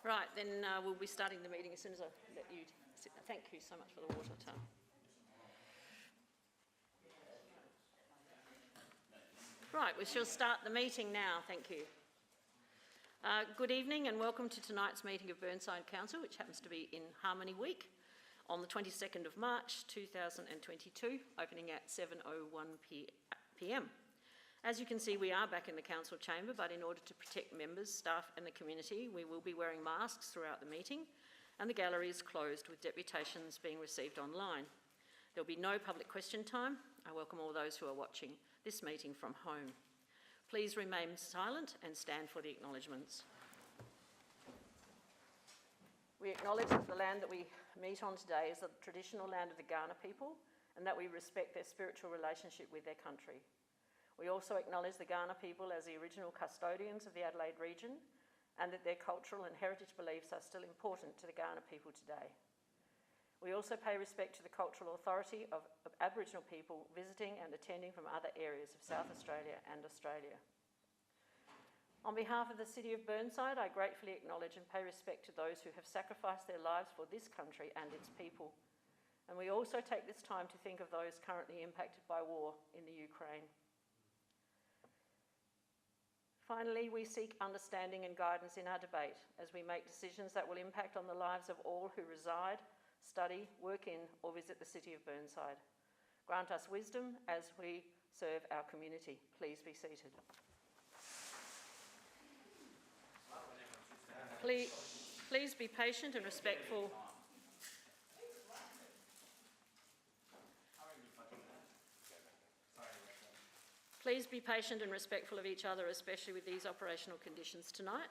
Right, then we'll be starting the meeting as soon as I let you sit. Thank you so much for the water, Tom. Right, we shall start the meeting now. Thank you. Good evening and welcome to tonight's meeting of Burnside Council, which happens to be in Harmony Week on the 22nd of March 2022, opening at 7:01 p.m. As you can see, we are back in the council chamber, but in order to protect members, staff and the community, we will be wearing masks throughout the meeting, and the gallery is closed with deputations being received online. There will be no public question time. I welcome all those who are watching this meeting from home. Please remain silent and stand for the acknowledgements. We acknowledge that the land that we meet on today is the traditional land of the Kaurna people, and that we respect their spiritual relationship with their country. We also acknowledge the Kaurna people as the original custodians of the Adelaide region, and that their cultural and heritage beliefs are still important to the Kaurna people today. We also pay respect to the cultural authority of Aboriginal people visiting and attending from other areas of South Australia and Australia. On behalf of the City of Burnside, I gratefully acknowledge and pay respect to those who have sacrificed their lives for this country and its people. And we also take this time to think of those currently impacted by war in the Ukraine. Finally, we seek understanding and guidance in our debate as we make decisions that will impact on the lives of all who reside, study, work in or visit the City of Burnside. Grant us wisdom as we serve our community. Please be seated. Please be patient and respectful. Please be patient and respectful of each other, especially with these operational conditions tonight.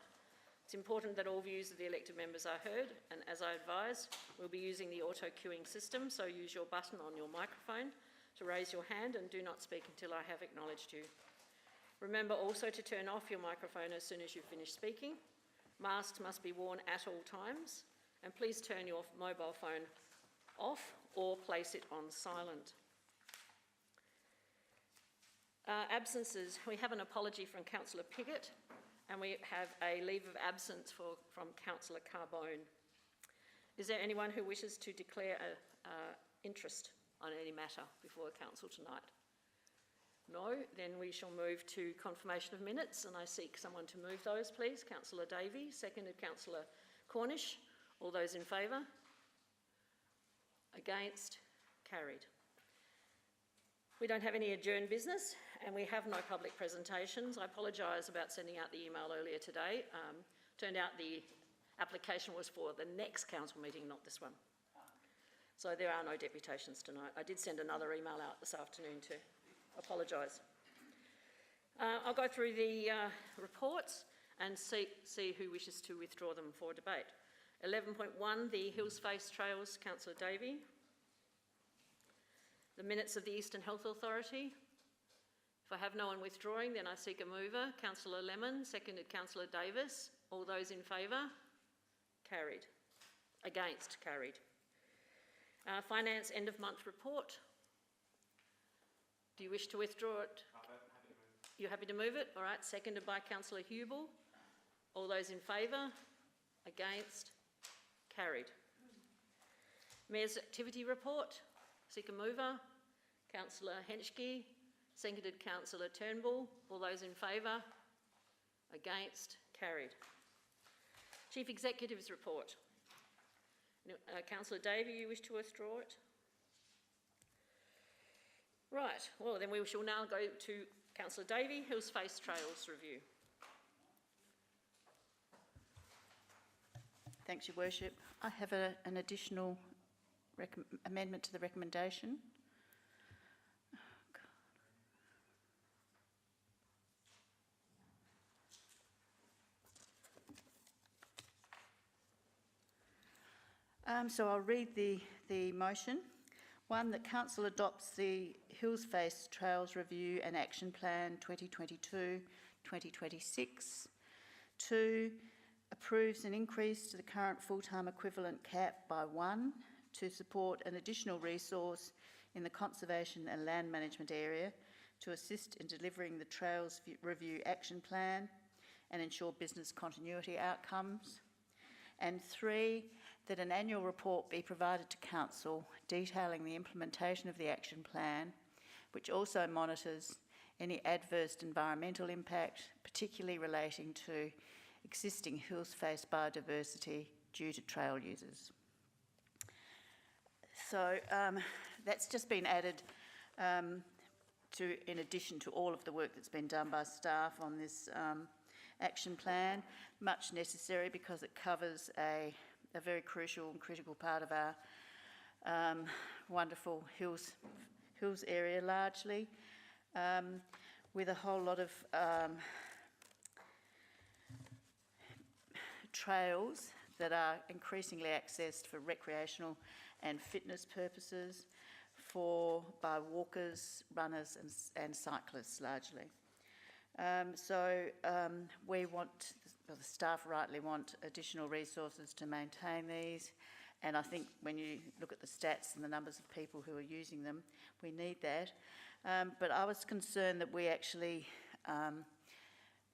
It's important that all views of the elected members are heard, and as I advised, we'll be using the auto queuing system, so use your button on your microphone to raise your hand and do not speak until I have acknowledged you. Remember also to turn off your microphone as soon as you finish speaking. Masks must be worn at all times, and please turn your mobile phone off or place it on silent. Absences, we have an apology from Councillor Piggott, and we have a leave of absence from Councillor Carbone. Is there anyone who wishes to declare interest on any matter before the council tonight? No, then we shall move to confirmation of minutes, and I seek someone to move those, please. Councillor Davey, seconded Councillor Cornish. All those in favour? Against? Carried. We don't have any adjourned business, and we have no public presentations. I apologise about sending out the email earlier today. Turned out the application was for the next council meeting, not this one. So there are no deputations tonight. I did send another email out this afternoon too. Apologise. I'll go through the reports and see who wishes to withdraw them for debate. 11.1, the Hills Face Trails, Councillor Davey. The minutes of the Eastern Health Authority. If I have no one withdrawing, then I seek a mover. Councillor Lemon, seconded Councillor Davis. All those in favour? Carried. Against? Carried. Finance end of month report. Do you wish to withdraw it? Happy to move. You're happy to move it? All right, seconded by Councillor Hubel. All those in favour? Against? Carried. Mayor's activity report. Seek a mover. Councillor Henschke, seconded Councillor Turnbull. All those in favour? Against? Carried. Chief Executive's report. Councillor Davey, you wish to withdraw it? Right, well then we shall now go to Councillor Davey, Hills Face Trails review. Thanks, Your Worship. I have an additional amendment to the recommendation. So I'll read the motion. 1, that Council adopts the Hills Face Trails Review and Action Plan 2022-2026. 2, approves an increase to the current full-time equivalent cap by 1 to support an additional resource in the conservation and land management area to assist in delivering the Trails Review Action Plan and ensure business continuity outcomes. And 3, that an annual report be provided to Council detailing the implementation of the action plan, which also monitors any adverse environmental impact, particularly relating to existing hills face biodiversity due to trail users. So that's just been added in addition to all of the work that's been done by staff on this action plan. Much necessary because it covers a very crucial and critical part of our wonderful hills area largely, with a whole lot of trails that are increasingly accessed for recreational and fitness purposes by walkers, runners and cyclists largely. We want, the staff rightly want additional resources to maintain these, and I think when you look at the stats and the numbers of people who are using them, we need that. But I was concerned that we actually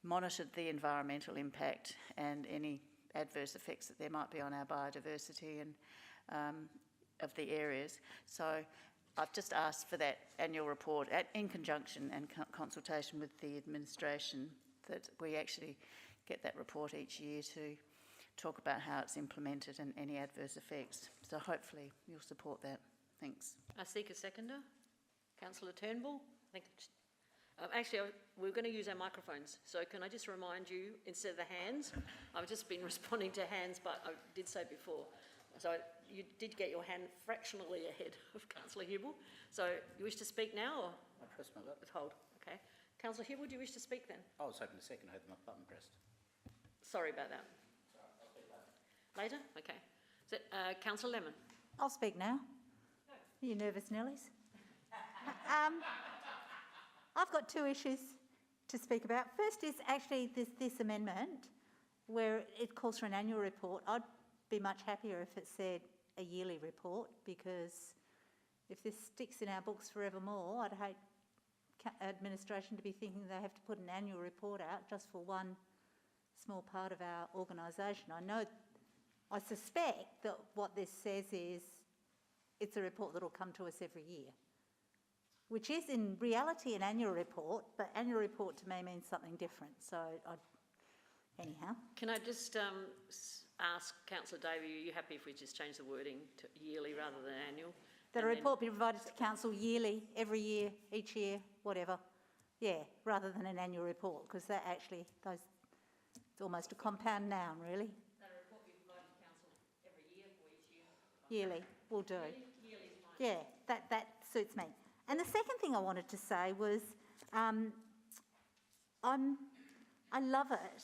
monitored the environmental impact and any adverse effects that there might be on our biodiversity and of the areas. So I've just asked for that annual report in conjunction and consultation with the administration, that we actually get that report each year to talk about how it's implemented and any adverse effects. So hopefully you'll support that. Thanks. I seek a seconder. Councillor Turnbull. Actually, we're going to use our microphones, so can I just remind you, instead of the hands, I've just been responding to hands, but I did say before, so you did get your hand fractionally ahead of Councillor Hubel. So you wish to speak now, or? I pressed my button. Withhold, okay. Councillor Hubel, do you wish to speak then? I was hoping a second, I had my button pressed. Sorry about that. Sorry, I'll speak later. Later? Okay. So, Councillor Lemon. I'll speak now. No. Are you nervous, Nellies? I've got 2 issues to speak about. First is actually this amendment where it calls for an annual report. I'd be much happier if it said a yearly report, because if this sticks in our books forevermore, I'd hate administration to be thinking they have to put an annual report out just for one small part of our organisation. I suspect that what this says is it's a report that will come to us every year, which is in reality an annual report, but annual report to me means something different. So anyhow. Can I just ask Councillor Davey, are you happy if we just change the wording to yearly rather than annual? That a report be provided to Council yearly, every year, each year, whatever. Yeah, rather than an annual report, because that actually, it's almost a compound noun, really. That a report be provided to Council every year or each year? Yearly, will do. Yearly is fine. Yeah, that suits me. And the second thing I wanted to say was, I love it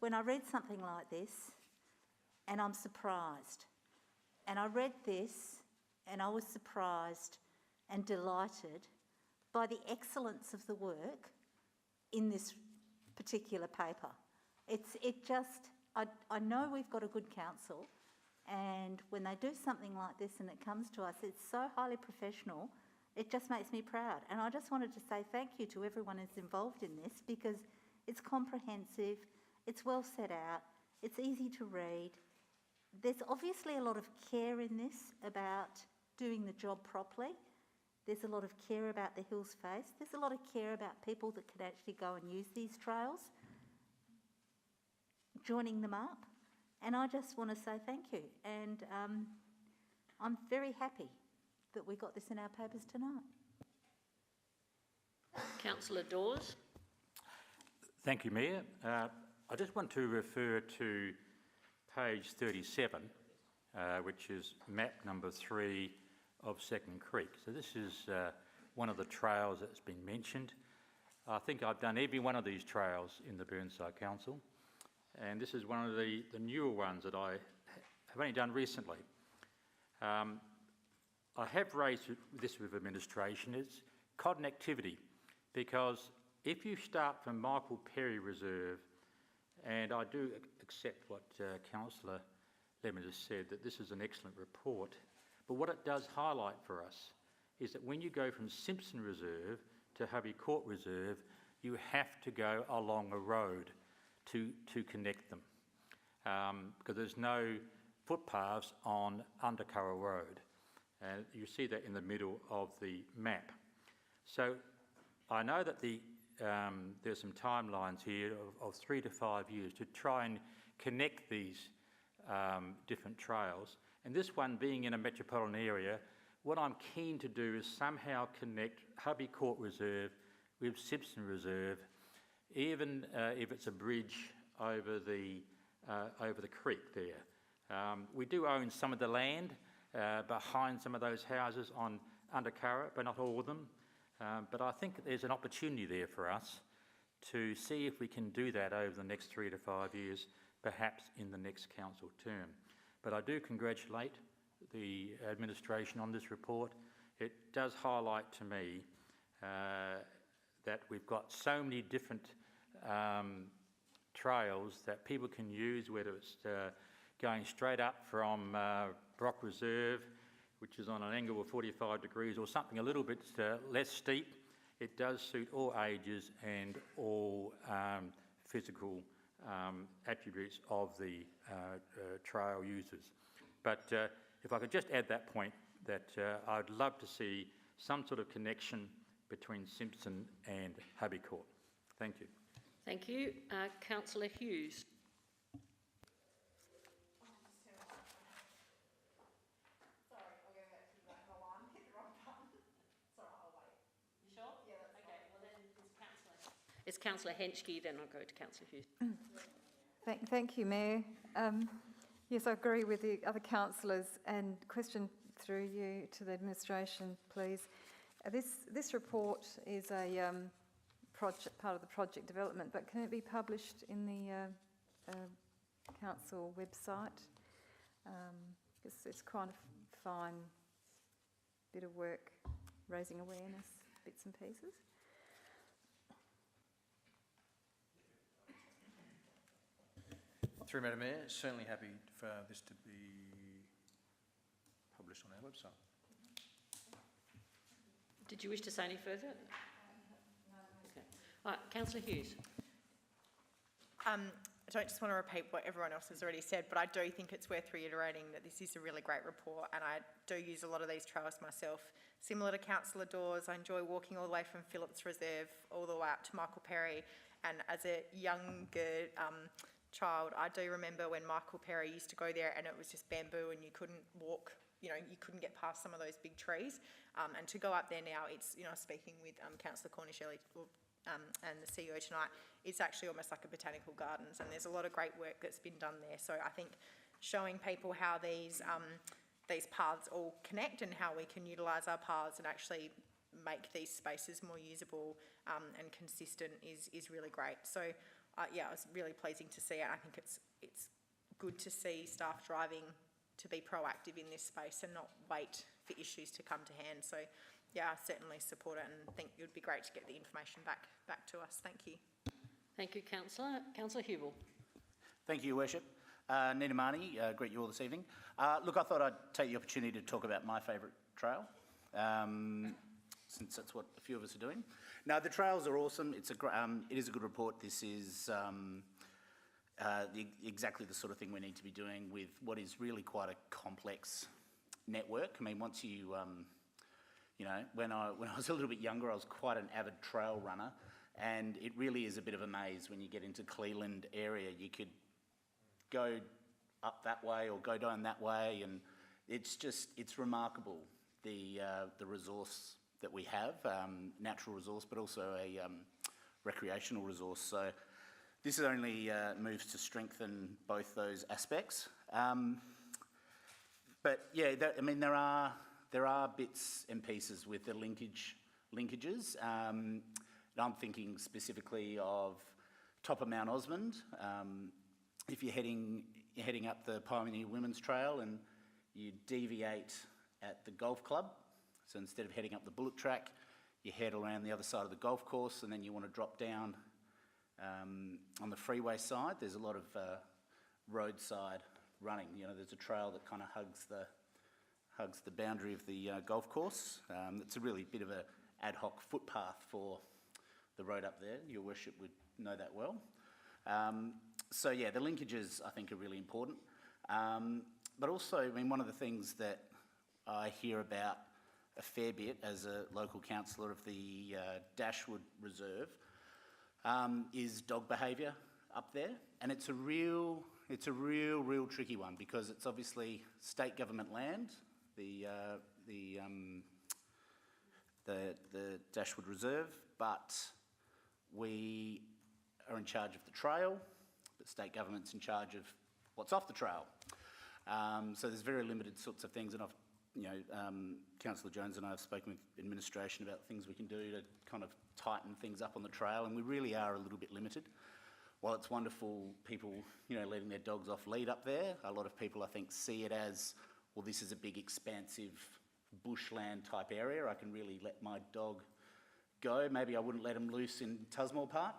when I read something like this and I'm surprised. And I read this and I was surprised and delighted by the excellence of the work in this particular paper. I know we've got a good council, and when they do something like this and it comes to us, it's so highly professional, it just makes me proud. And I just wanted to say thank you to everyone who's involved in this, because it's comprehensive, it's well set out, it's easy to read. There's obviously a lot of care in this about doing the job properly. There's a lot of care about the Hills Face. There's a lot of care about people that can actually go and use these trails, joining them up. And I just want to say thank you. And I'm very happy that we got this in our papers tonight. Councillor Dawes. Thank you, Mayor. I just want to refer to page 37, which is map number 3 of Second Creek. So this is one of the trails that's been mentioned. I think I've done every one of these trails in the Burnside Council, and this is one of the newer ones that I have only done recently. I have raised this with administration. It's connectivity, because if you start from Michael Perry Reserve, and I do accept what Councillor Lemon has said, that this is an excellent report, but what it does highlight for us is that when you go from Simpson Reserve to Hovey Court Reserve, you have to go along a road to connect them. because there's no footpaths on Undercurra Road. And you see that in the middle of the map. So I know that there's some timelines here of 3 to 5 years to try and connect these different trails. And this one being in a metropolitan area, what I'm keen to do is somehow connect Hubby Court Reserve with Simpson Reserve, even if it's a bridge over the creek there. We do own some of the land behind some of those houses on Undercurra, but not all of them. But I think there's an opportunity there for us to see if we can do that over the next 3 to 5 years, perhaps in the next council term. But I do congratulate the administration on this report. It does highlight to me that we've got so many different trails that people can use, whether it's going straight up from Brock Reserve, which is on an angle of 45 degrees, or something a little bit less steep. It does suit all ages and all physical attributes of the trail users. But if I could just add that point, that I'd love to see some sort of connection between Simpson and Hubby Court. Thank you. Thank you. Councillor Hughes. It's Councillor Henschke, then I'll go to Councillor Hughes. Thank you, Mayor. Yes, I agree with the other councillors, and question through you to the administration, please. This report is a part of the project development, but can it be published in the council website? It's quite a fine bit of work, raising awareness, bits and pieces. Through Madam Mayor, certainly happy for this to be published on our website. Did you wish to say any further? Okay. All right, Councillor Hughes. I don't just want to repeat what everyone else has already said, but I do think it's worth reiterating that this is a really great report, and I do use a lot of these trails myself. Similar to Councillor Dawes, I enjoy walking all the way from Phillips Reserve all the way up to Michael Perry, and as a younger child, I do remember when Michael Perry used to go there and it was just bamboo and you couldn't walk, you couldn't get past some of those big trees. And to go up there now, it's, speaking with Councillor Cornicelli and the CEO tonight, it's actually almost like a botanical gardens, and there's a lot of great work that's been done there. So I think showing people how these paths all connect and how we can utilise our paths and actually make these spaces more usable and consistent is really great. So yeah, it was really pleasing to see it. I think it's good to see staff driving to be proactive in this space and not wait for issues to come to hand. So yeah, I certainly support it and think it would be great to get the information back to us. Thank you. Thank you, Councillor. Councillor Hubel. Thank you, Your Worship. Nina Marnie, greet you all this evening. Look, I thought I'd take the opportunity to talk about my favourite trail, since that's what a few of us are doing. Now, the trails are awesome. It is a good report. This is exactly the sort of thing we need to be doing with what is really quite a complex network. I mean, once you, when I was a little bit younger, I was quite an avid trail runner, and it really is a bit of a maze when you get into Cleveland area. You could go up that way or go down that way, and it's remarkable, the resource that we have, natural resource, but also a recreational resource. So this only moves to strengthen both those aspects. But yeah, there are bits and pieces with the linkages. I'm thinking specifically of top of Mount Osmond. If you're heading up the Pioneer Women's Trail and you deviate at the golf club, so instead of heading up the bullet track, you head around the other side of the golf course, and then you want to drop down on the freeway side. There's a lot of roadside running. There's a trail that kind of hugs the boundary of the golf course. It's a really bit of a ad hoc footpath for the road up there. Your Worship would know that well. So yeah, the linkages I think are really important. But also, I mean, one of the things that I hear about a fair bit as a local councillor of the Dashwood Reserve is dog behaviour up there, and it's a real tricky one because it's obviously state government land, the Dashwood Reserve, but we are in charge of the trail, but state government's in charge of what's off the trail. So there's very limited sorts of things, and Councillor Jones and I have spoken with administration about things we can do to kind of tighten things up on the trail, and we really are a little bit limited. While it's wonderful people, letting their dogs off lead up there, a lot of people I think see it as, well, this is a big expansive bushland type area. I can really let my dog go. Maybe I wouldn't let him loose in Tusmore Park,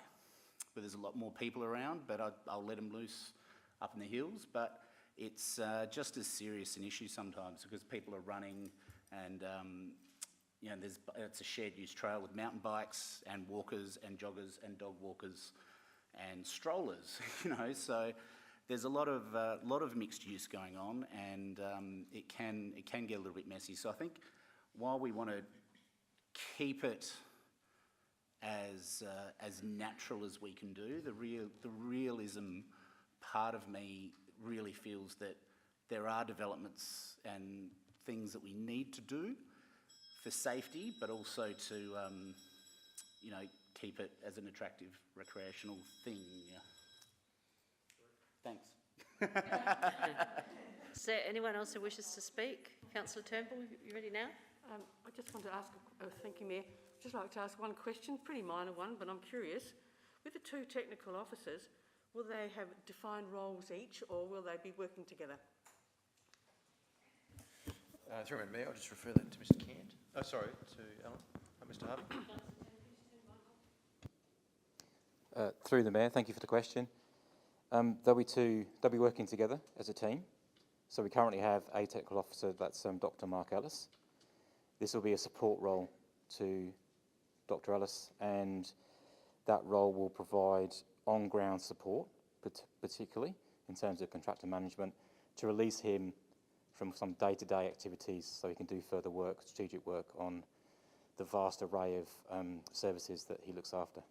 where there's a lot more people around, but I'll let him loose up in the hills. But it's just as serious an issue sometimes because people are running and, it's a shared use trail with mountain bikes and walkers and joggers and dog walkers and strollers, so there's a lot of mixed use going on, and it can get a little bit messy. So I think while we want to keep it as natural as we can do, the realism part of me really feels that there are developments and things that we need to do for safety, but also to keep it as an attractive recreational thing. Yeah. Thanks. Is there anyone else who wishes to speak? Councillor Turnbull, you ready now? I just want to ask, thank you, Mayor. I'd just like to ask one question, pretty minor one, but I'm curious. With the two technical officers, will they have defined roles each, or will they be working together? Through Mayor, I'll just refer that to Mr. Cant. Oh, sorry, to Alan. Mr. Harvey. Through the Mayor, thank you for the question. They'll be working together as a team. So we currently have a technical officer, that's Dr. Mark Ellis. This will be a support role to Dr. Ellis, and that role will provide on-ground support, particularly in terms of contractor management, to release him from some day-to-day activities so he can do further work, strategic work on the vast array of services that he looks after.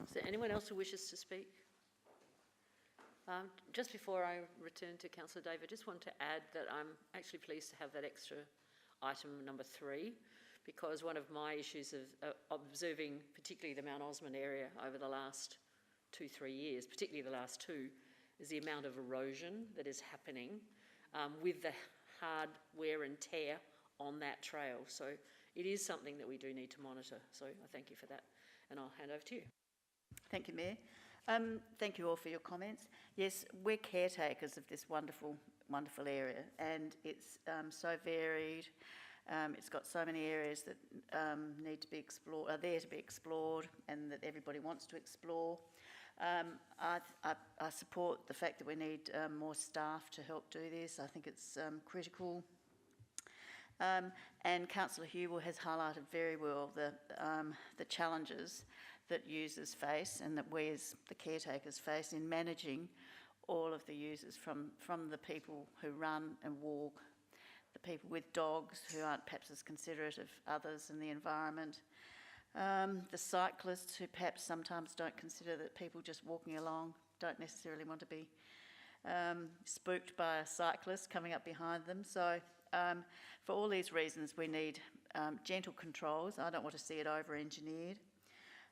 Is there anyone else who wishes to speak? Just before I return to Councillor David, I just want to add that I'm actually pleased to have that extra item number 3, because one of my issues of observing particularly the Mount Osmond area over the last 2-3 years, particularly the last 2, is the amount of erosion that is happening with the hard wear and tear on that trail. So it is something that we do need to monitor. So I thank you for that, and I'll hand over to you. Thank you, Mayor. Thank you all for your comments. Yes, we're caretakers of this wonderful, wonderful area, and it's so varied. It's got so many areas that need to be explored, are there to be explored, and that everybody wants to explore. I support the fact that we need more staff to help do this. I think it's critical. And Councillor Hewell has highlighted very well the challenges that users face and that we as the caretakers face in managing all of the users, from the people who run and walk, the people with dogs who aren't perhaps as considerate of others and the environment, the cyclists who perhaps sometimes don't consider that people just walking along don't necessarily want to be spooked by a cyclist coming up behind them. So for all these reasons, we need gentle controls. I don't want to see it over-engineered,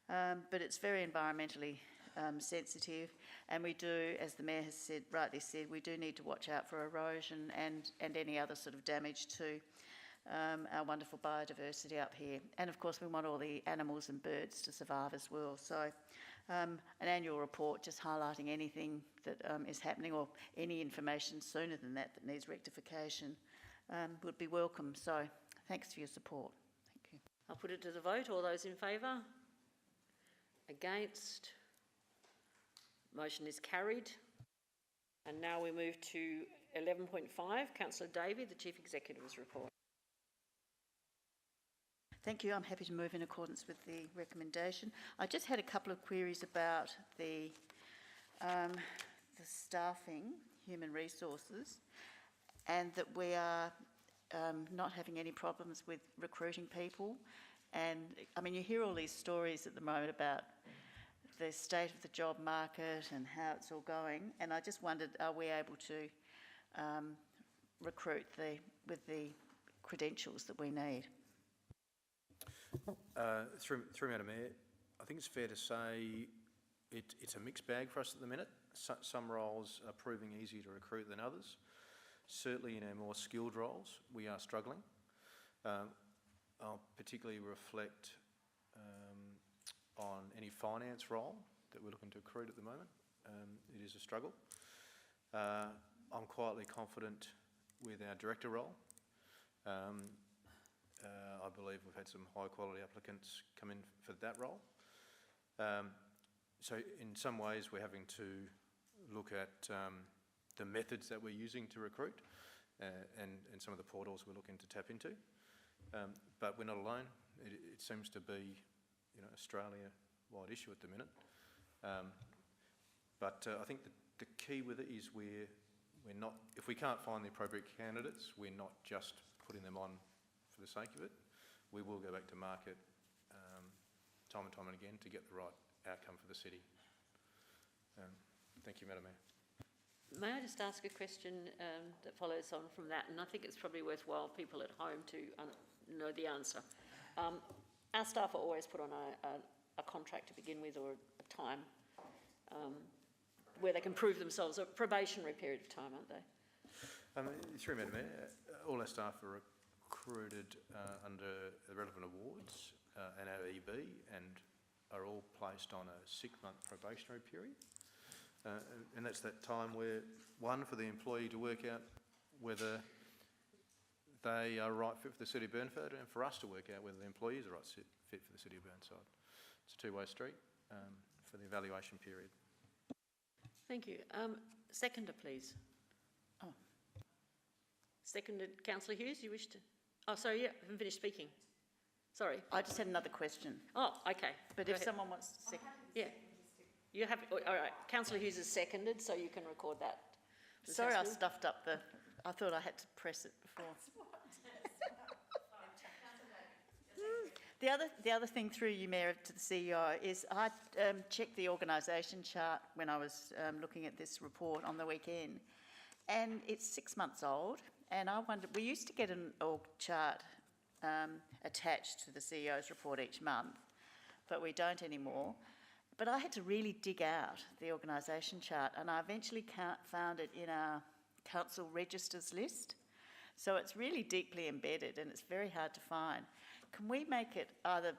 but it's very environmentally sensitive, and we do, as the Mayor has rightly said, we do need to watch out for erosion and any other sort of damage to our wonderful biodiversity up here. And of course we want all the animals and birds to survive as well. So an annual report just highlighting anything that is happening, or any information sooner than that needs rectification, would be welcome. So thanks for your support. Thank you. I'll put it to the vote. All those in favour? Against? Motion is carried. And now we move to 11.5, Councillor Davey, the Chief Executive's report. Thank you. I'm happy to move in accordance with the recommendation. I just had a couple of queries about the staffing, human resources, and that we are not having any problems with recruiting people. And I mean, you hear all these stories at the moment about the state of the job market and how it's all going. And I just wondered, are we able to recruit with the credentials that we need? Through Madam Mayor, I think it's fair to say it's a mixed bag for us at the minute. Some roles are proving easier to recruit than others. Certainly in our more skilled roles, we are struggling. I'll particularly reflect on any finance role that we're looking to recruit at the moment. It is a struggle. I'm quietly confident with our director role. I believe we've had some high quality applicants come in for that role. So in some ways we're having to look at the methods that we're using to recruit and some of the portals we're looking to tap into. But we're not alone. It seems to be, you know, Australia-wide issue at the minute. But I think the key with it is we're not, if we can't find the appropriate candidates, we're not just putting them on for the sake of it. We will go back to market time and time and again to get the right outcome for the city. Thank you, Madam Mayor. May I just ask a question that follows on from that? And I think it's probably worthwhile people at home to know the answer. Our staff are always put on a contract to begin with, or a time where they can prove themselves, a probationary period of time, aren't they? Through Madam Mayor, all our staff are recruited under the relevant awards and our EB, and are all placed on a 6-month probationary period. And that's that time where, one, for the employee to work out whether they are right fit for the City of Burnside, and for us to work out whether the employee is the right fit for the City of Burnside. It's a two-way street for the evaluation period. Thank you. Seconder, please. Oh. Seconded, Councillor Hughes, you wish to? Oh, sorry, yeah, I haven't finished speaking. Sorry. I just had another question. Oh, okay. But Go if ahead. someone wants to second. Yeah. You have, all right, Councillor Hughes is seconded, so you can record that. Ms. Sorry, I Haskell? stuffed up I thought I had to press it before. The other thing through you, Mayor, to the CEO is I checked the organisation chart when I was looking at this report on the weekend, and it's 6 months old. And I wondered, we used to get an org chart attached to the CEO's report each month, but we don't anymore. But I had to really dig out the organisation chart, and I eventually found it in our council registers list. So it's really deeply embedded, and it's very hard to find. Can we make it either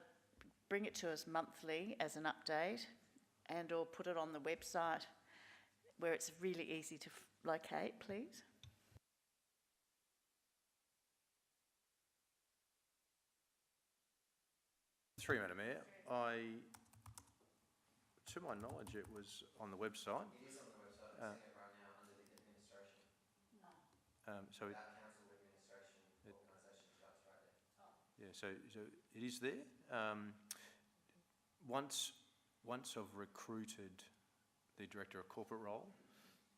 bring it to us monthly as an update, and or put it on the website where it's really easy to locate, please? Through Madam Mayor, to my knowledge, it was on the website. It is on the website. I'm seeing it right now under the administration. So it, Council administration organisation charts right there. yeah, so it is there. Once I've recruited the Director of Corporate role,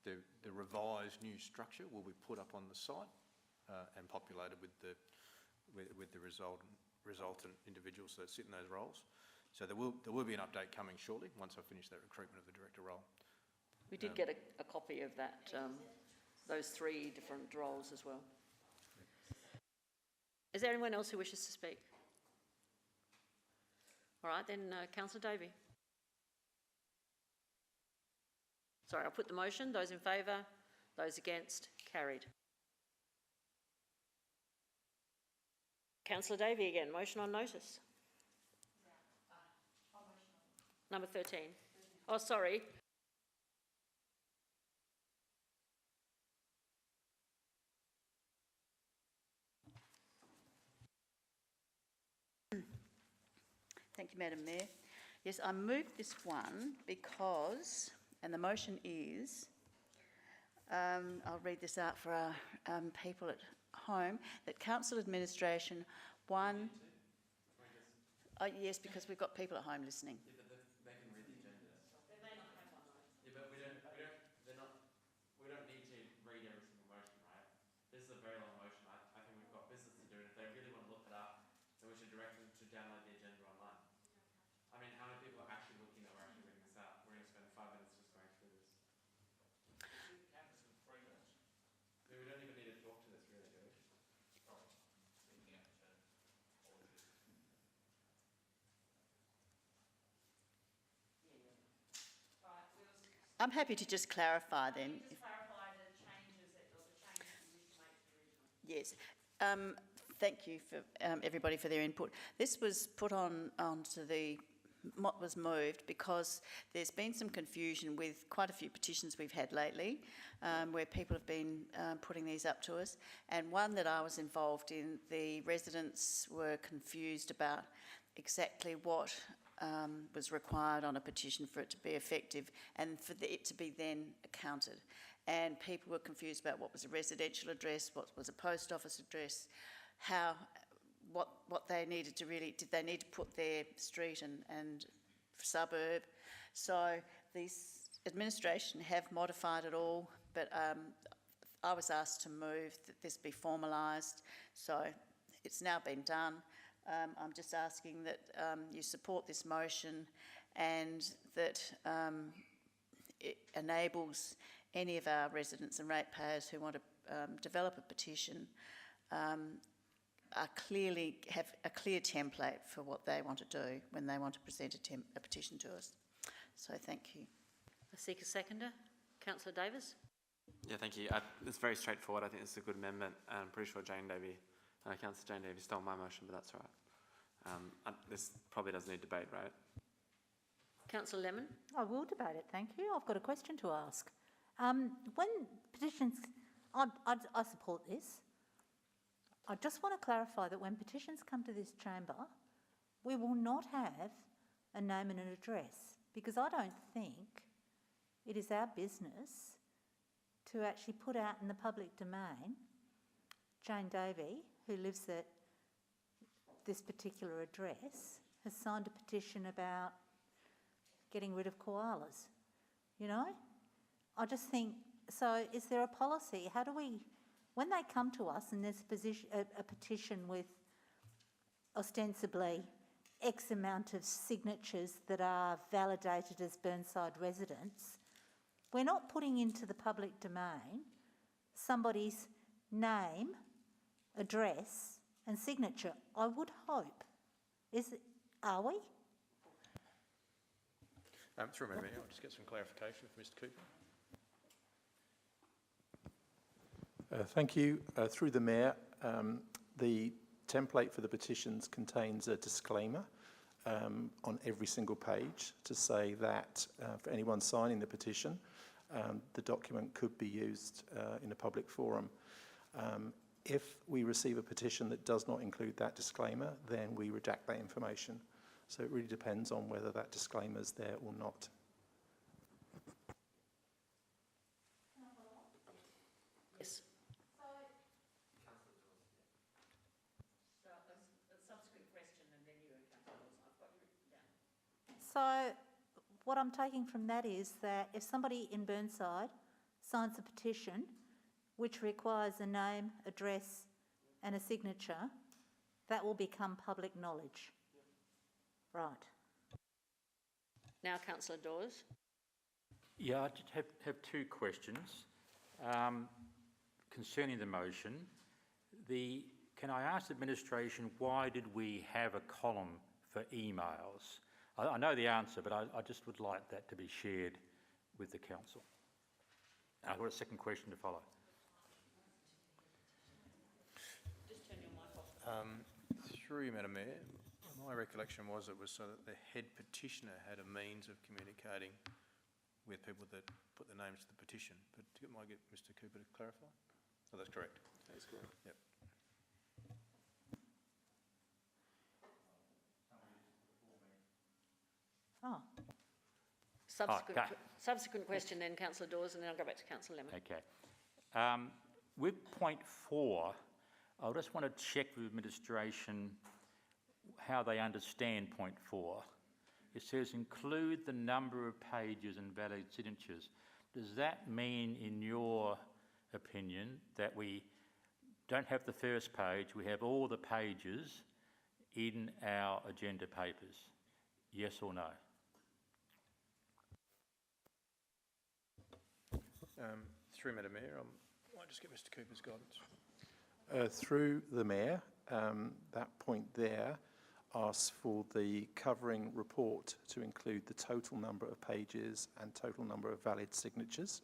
the revised new structure will be put up on the site and populated with the resultant individuals that sit in those roles. So there will be an update coming shortly once I finish that recruitment of the Director role. We did get a copy of that, those 3 different roles as well. Is there anyone else who wishes to speak? All right, then Councillor Davey. Sorry, I'll put the motion. Those in favour, those against, carried. Councillor Davey again, motion on notice. Number 13. Oh, sorry. Thank you, Madam Mayor. Yes, I moved this one because, and the motion is, I'll read this out for our people at home, that Council Administration 1... Yes, because we've got people at home listening. Yeah, but they can read the agenda. They may not have one though. Yeah, but we don't need to read every single motion, right? This is a very long motion. I think we've got business to do, and if they really want to look it up, then we should direct them to download the agenda online. I mean, how many people are actually looking that we're actually reading this out? We're going to spend 5 minutes just going through this. I mean, we don't even need to talk to this, really, do we? I'm happy to just clarify then. Just clarify the changes or the changes you wish to make to the original. Yes. Thank you for everybody for their input. This was put onto the what was moved because there's been some confusion with quite a few petitions we've had lately, where people have been putting these up to us. And one that I was involved in, the residents were confused about exactly what was required on a petition for it to be effective and for it to be then accounted. And people were confused about what was a residential address, what was a post office address, what they needed to really, did they need to put their street and suburb. So the administration have modified it all, but I was asked to move that this be formalised, so it's now been done. I'm just asking that you support this motion and that it enables any of our residents and ratepayers who want to develop a petition have a clear template for what they want to do when they want to present a petition to us. So thank you. I seek a seconder. Councillor Davis. Yeah, thank you. It's very straightforward. I think it's a good amendment. I'm pretty sure Councillor Jane Davey stole my motion, but that's all right. This probably doesn't need debate, right? Councillor Lemon. I will debate it, thank you. I've got a question to ask. When petitions, I support this. I just want to clarify that when petitions come to this chamber, we will not have a name and an address, because I don't think it is our business to actually put out in the public domain, Jane Davey, who lives at this particular address, has signed a petition about getting rid of koalas, you know? I just think, so is there a policy? How do we, when they come to us and there's a petition with ostensibly X amount of signatures that are validated as Burnside residents, we're not putting into the public domain somebody's name, address and signature, I would hope. Are we? Through me, I'll just get some clarification from Mr Cooper. Thank you. Through the Mayor, the template for the petitions contains a disclaimer on every single page to say that for anyone signing the petition, the document could be used in a public forum. If we receive a petition that does not include that disclaimer, then we redact that information. So it really depends on whether that disclaimer is there or not. Yes. So a subsequent question and then you, Councillor Dawes. I've got you written down. So what I'm taking from that is that if somebody in Burnside signs a petition which requires a name, address and a signature, that will become public knowledge. Right. Now, Councillor Dawes. Yeah, I just have two questions concerning the motion. Can I ask the administration, why did we have a column for emails? I know the answer, but I just would like that to be shared with the council. I've got a second question to follow. Just turn your mic off. Through you, Madam Mayor, my recollection was it was so that the head petitioner had a means of communicating with people that put their names to the petition. But might I get Mr Cooper to clarify? Oh, that's correct. That's correct. Yep. Oh. Subsequent question then, Councillor Dawes, and then I'll go back to Councillor Lemon. Okay. With point 4, I just want to check with administration how they understand point 4. It says include the number of pages and valid signatures. Does that mean, in your opinion, that we don't have the first page, we have all the pages in our agenda papers? Yes or no? Through Madam Mayor, I might just get Mr Cooper's guidance. Through the Mayor, that point there asks for the covering report to include the total number of pages and total number of valid signatures.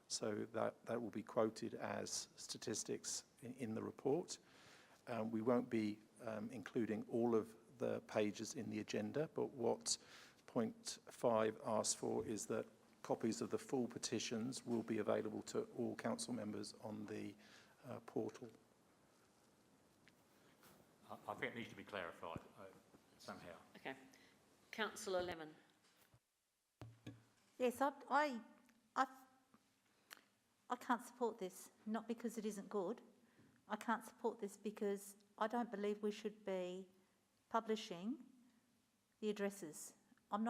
So that will be quoted as statistics in the report. We won't be including all of the pages in the agenda, but what point 5 asks for is that copies of the full petitions will be available to all council members on the portal. I think it needs to be clarified somehow. Okay. Councillor Lemon. Yes, I can't support this, not because it isn't good. I can't support this because I don't believe we should be publishing the addresses. I'm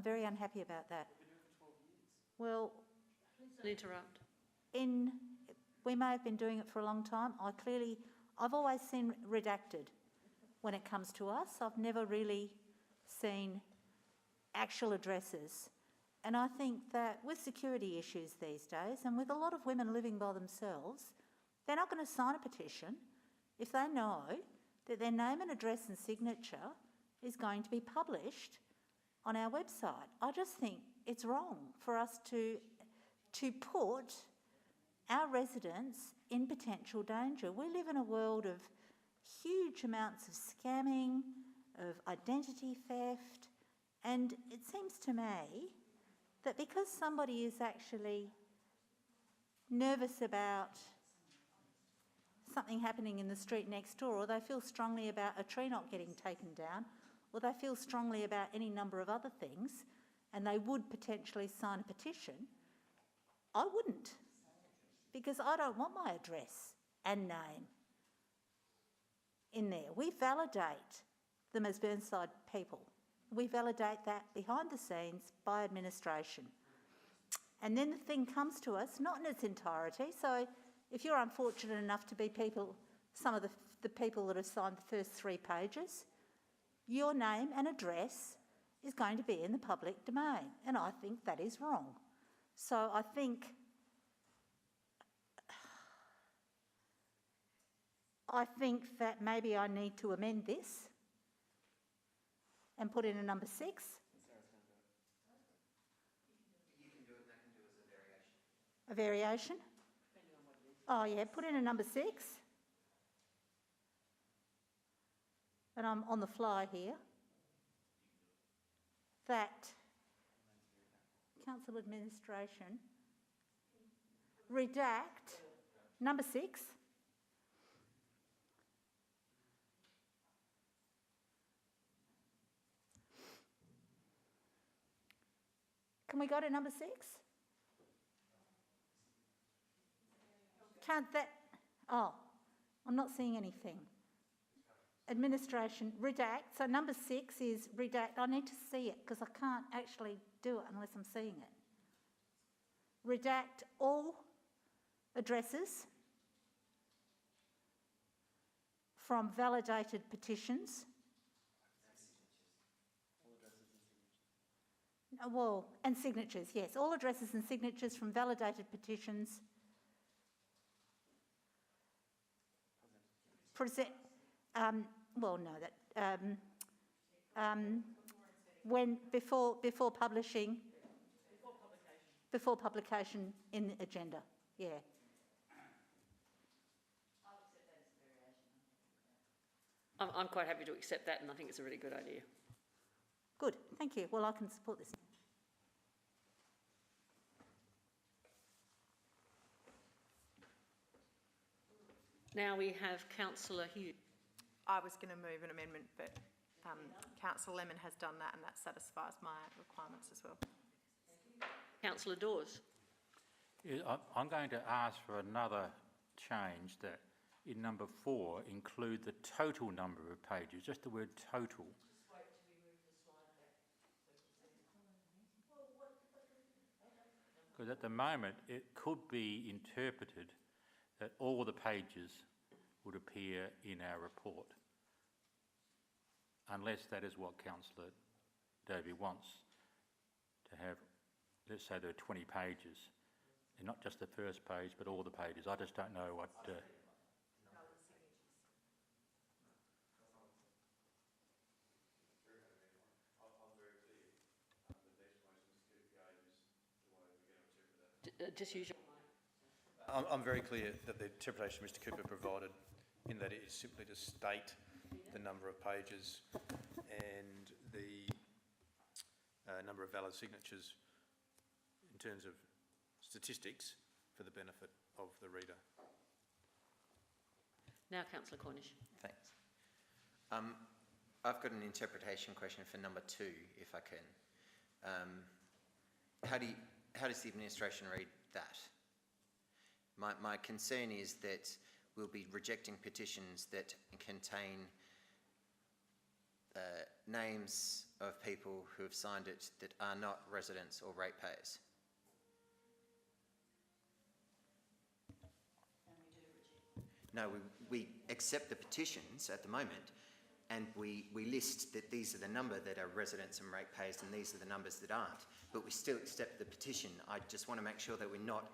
very unhappy about that. Well, Interrupt. We may have been doing it for a long time. I've always seen redacted when it comes to us. I've never really seen actual addresses. And I think that with security issues these days, and with a lot of women living by themselves, they're not going to sign a petition if they know that their name and address and signature is going to be published on our website. I just think it's wrong for us to put our residents in potential danger. We live in a world of huge amounts of scamming, of identity theft, and it seems to me that because somebody is actually nervous about something happening in the street next door, or they feel strongly about a tree not getting taken down, or they feel strongly about any number of other things, and they would potentially sign a petition, I wouldn't, because I don't want my address and name in there. We validate them as Burnside people. We validate that behind the scenes by administration. And then the thing comes to us, not in its entirety. So if you're unfortunate enough to be some of the people that have signed the first 3 pages, your name and address is going to be in the public domain. And I think that is wrong. So I think that maybe I need to amend this and put in a number 6. You can do it, and I can do it as a variation. A variation? Oh yeah, put in a number 6. And I'm on the fly here. That council administration redact number 6. Can we go to number 6? Can't that? Oh, I'm not seeing anything. Administration, redact. So number 6 is redact. I need to see it because I can't actually do it unless I'm seeing it. Redact all addresses from validated petitions. Well, and signatures, yes. All addresses and signatures from validated petitions. Before publishing. Before publication in the agenda, yeah. I'm quite happy to accept that, and I think it's a really good idea. Good, thank you. Well, I can support this. Now we have Councillor Hughes. I was going to move an amendment, but Councillor Lemon has done that, and that satisfies my requirements as well. Councillor Dawes. I'm going to ask for another change that in number 4 include the total number of pages, just the word total. Because at the moment, it could be interpreted that all the pages would appear in our report, unless that is what Councillor Davey wants, to have, let's say there are 20 pages, and not just the first page, but all the pages. I just don't know what... Just use your... I'm very clear that the interpretation Mr Cooper provided, in that it is simply to state the number of pages and the number of valid signatures in terms of statistics for the benefit of the reader. Now, Councillor Cornish. Thanks. I've got an interpretation question for number 2, if I can. How does the administration read that? My concern is that we'll be rejecting petitions that contain names of people who have signed it that are not residents or ratepayers. No, we accept the petitions at the moment, and we list that these are the number that are residents and ratepayers and these are the numbers that aren't, but we still accept the petition. I just want to make sure that we're not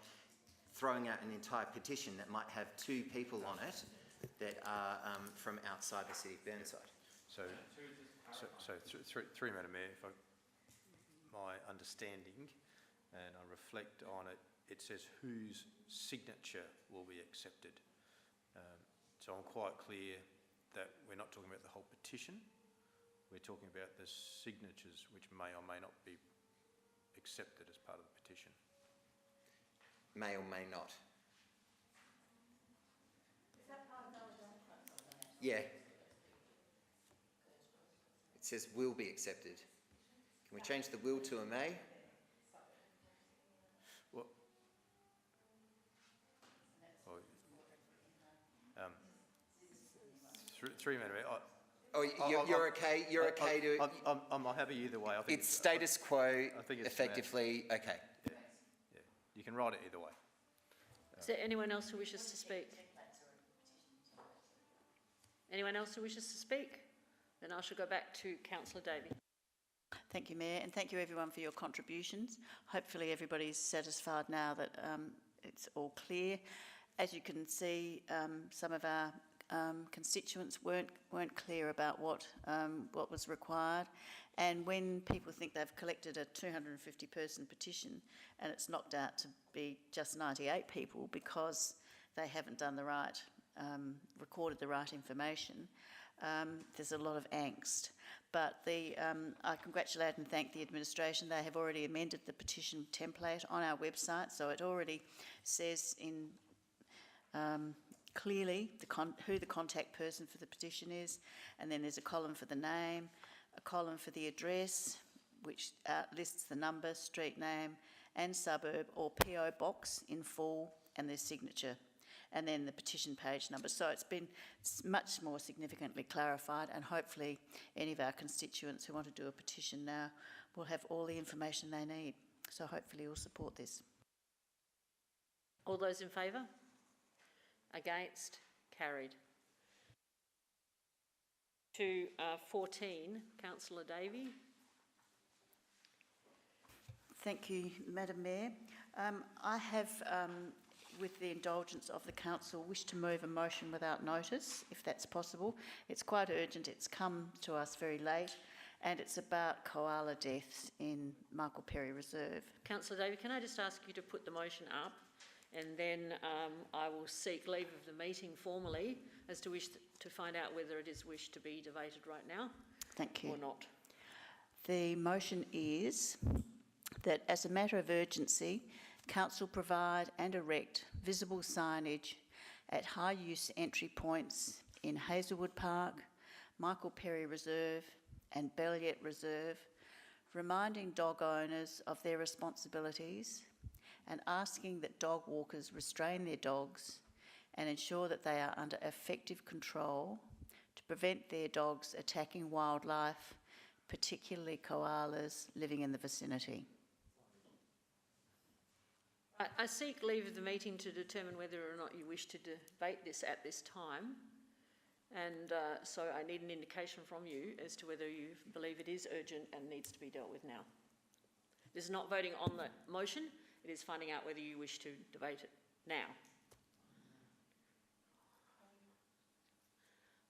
throwing out an entire petition that might have 2 people on it that are from outside the city of Burnside. Through Madam Mayor, if my understanding, and I reflect on it, it says whose signature will be accepted. So I'm quite clear that we're not talking about the whole petition, we're talking about the signatures which may or may not be accepted as part of the petition. May or may not. Is that part of validation? Yeah. It says will be accepted. Can we change the will to a may? Well, through Madam Mayor, You're okay. You're okay to. I'm happy either way. I think it's status quo. I think it's effectively okay. Yeah, you can write it either way. Is there anyone else who wishes to speak? Anyone else who wishes to speak? Then I shall go back to Councillor Davey. Thank you, Mayor, and thank you everyone for your contributions. Hopefully everybody's satisfied now that it's all clear. As you can see, some of our constituents weren't clear about what was required, and when people think they've collected a 250-person petition and it's knocked out to be just 98 people because they haven't done the right, recorded the right information, there's a lot of angst. But I congratulate and thank the administration. They have already amended the petition template on our website, so it already says in clearly who the contact person for the petition is, and then there's a column for the name, a column for the address, which lists the number, street name and suburb or PO box in full, and their signature, and then the petition page number. So it's been much more significantly clarified, and hopefully any of our constituents who want to do a petition now will have all the information they need. So hopefully you'll support this. All those in favour? Against? Carried. To 14, Councillor Davey. Thank you, Madam Mayor. I have, with the indulgence of the council, wish to move a motion without notice, if that's possible. It's quite urgent. It's come to us very late, and it's about koala deaths in Michael Perry Reserve. Councillor Davey, can I just ask you to put the motion up, and then I will seek leave of the meeting formally as to wish to find out whether it is wished to be debated right now. Thank you. Or not. The motion is that as a matter of urgency, Council provide and erect visible signage at high-use entry points in Hazelwood Park, Michael Perry Reserve and Belliet Reserve, reminding dog owners of their responsibilities and asking that dog walkers restrain their dogs and ensure that they are under effective control to prevent their dogs attacking wildlife, particularly koalas living in the vicinity. I seek leave of the meeting to determine whether or not you wish to debate this at this time. And so I need an indication from you as to whether you believe it is urgent and needs to be dealt with now. This is not voting on the motion, it is finding out whether you wish to debate it now.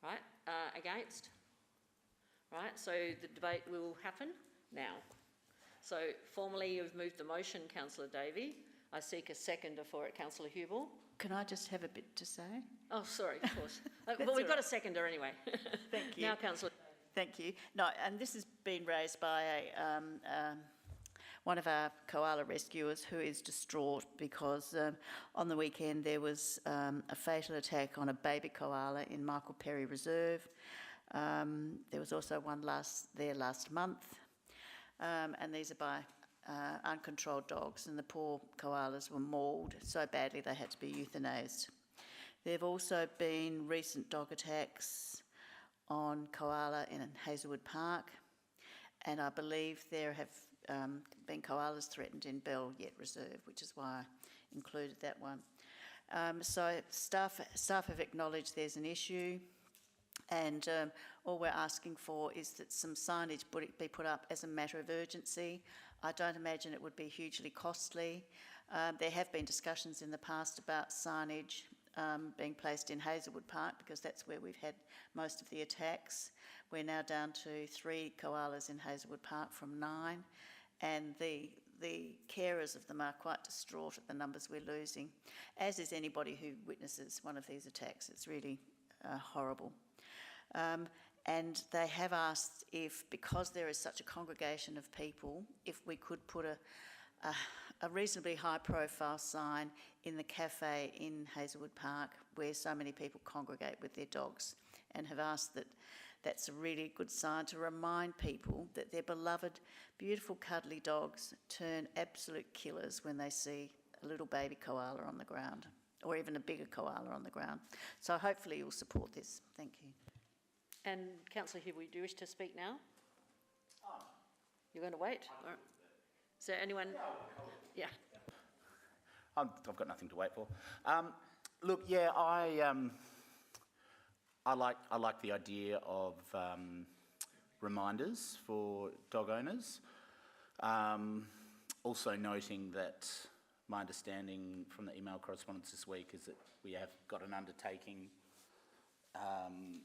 Right, against? Right, so the debate will happen now. So formally you've moved the motion, Councillor Davey. I seek a seconder for it, Councillor Hubel. Can I just have a bit to say? Oh, sorry, of course. Well, we've got a seconder anyway. Thank you. Now, Councillor. Thank you. No, and this has been raised by one of our koala rescuers who is distraught because on the weekend there was a fatal attack on a baby koala in Michael Perry Reserve. There was also one last month, and these are by uncontrolled dogs, and the poor koalas were mauled so badly they had to be euthanased. There have also been recent dog attacks on koala in Hazelwood Park, and I believe there have been koalas threatened in Bell Yet Reserve, which is why I included that one. So staff have acknowledged there's an issue, and all we're asking for is that some signage be put up as a matter of urgency. I don't imagine it would be hugely costly. There have been discussions in the past about signage being placed in Hazelwood Park because that's where we've had most of the attacks. We're now down to 3 koalas in Hazelwood Park from 9, and the carers of them are quite distraught at the numbers we're losing, as is anybody who witnesses one of these attacks. It's really horrible. And they have asked if, because there is such a congregation of people, if we could put a reasonably high-profile sign in the cafe in Hazelwood Park where so many people congregate with their dogs, and have asked that that's a really good sign to remind people that their beloved, beautiful, cuddly dogs turn absolute killers when they see a little baby koala on the ground, or even a bigger koala on the ground. So hopefully you'll support this. Thank you. And Councillor Hubel, do you wish to speak now? You're going to wait? Or is there anyone? Yeah. I've got nothing to wait for. Look, yeah, I like the idea of reminders for dog owners. Also noting that my understanding from the email correspondence this week is that we have got an undertaking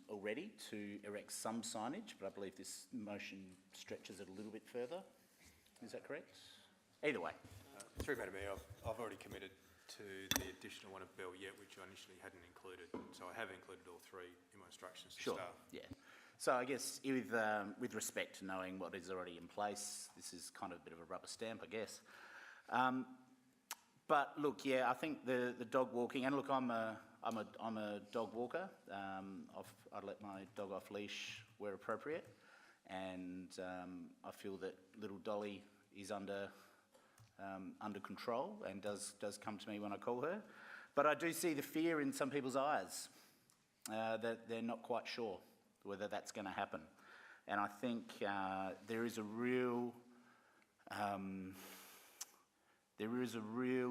already to erect some signage, but I believe this motion stretches it a little bit further. Is that correct? Either way. Through Madam Mayor, I've already committed to the additional one of Bell Yet, which I initially hadn't included. So I have included all 3 in my instructions to staff. Yeah. So I guess with respect to knowing what is already in place, this is kind of a bit of a rubber stamp, I guess. But look, yeah, I think the dog walking, and look, I'm a dog walker. I let my dog off leash where appropriate, and I feel that little Dolly is under control and does come to me when I call her. But I do see the fear in some people's eyes that they're not quite sure whether that's going to happen, and I think there is a real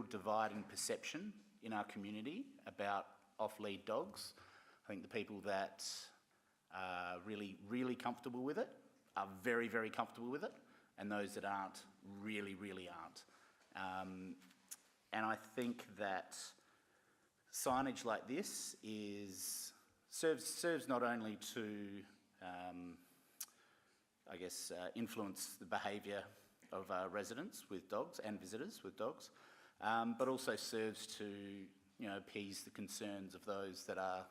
divide in perception in our community about off-lead dogs. I think the people that are really, really comfortable with it are very, very comfortable with it, and those that aren't really, really aren't. And I think that signage like this serves not only to, influence the behaviour of residents with dogs and visitors with dogs, but also serves to, appease the concerns of those that are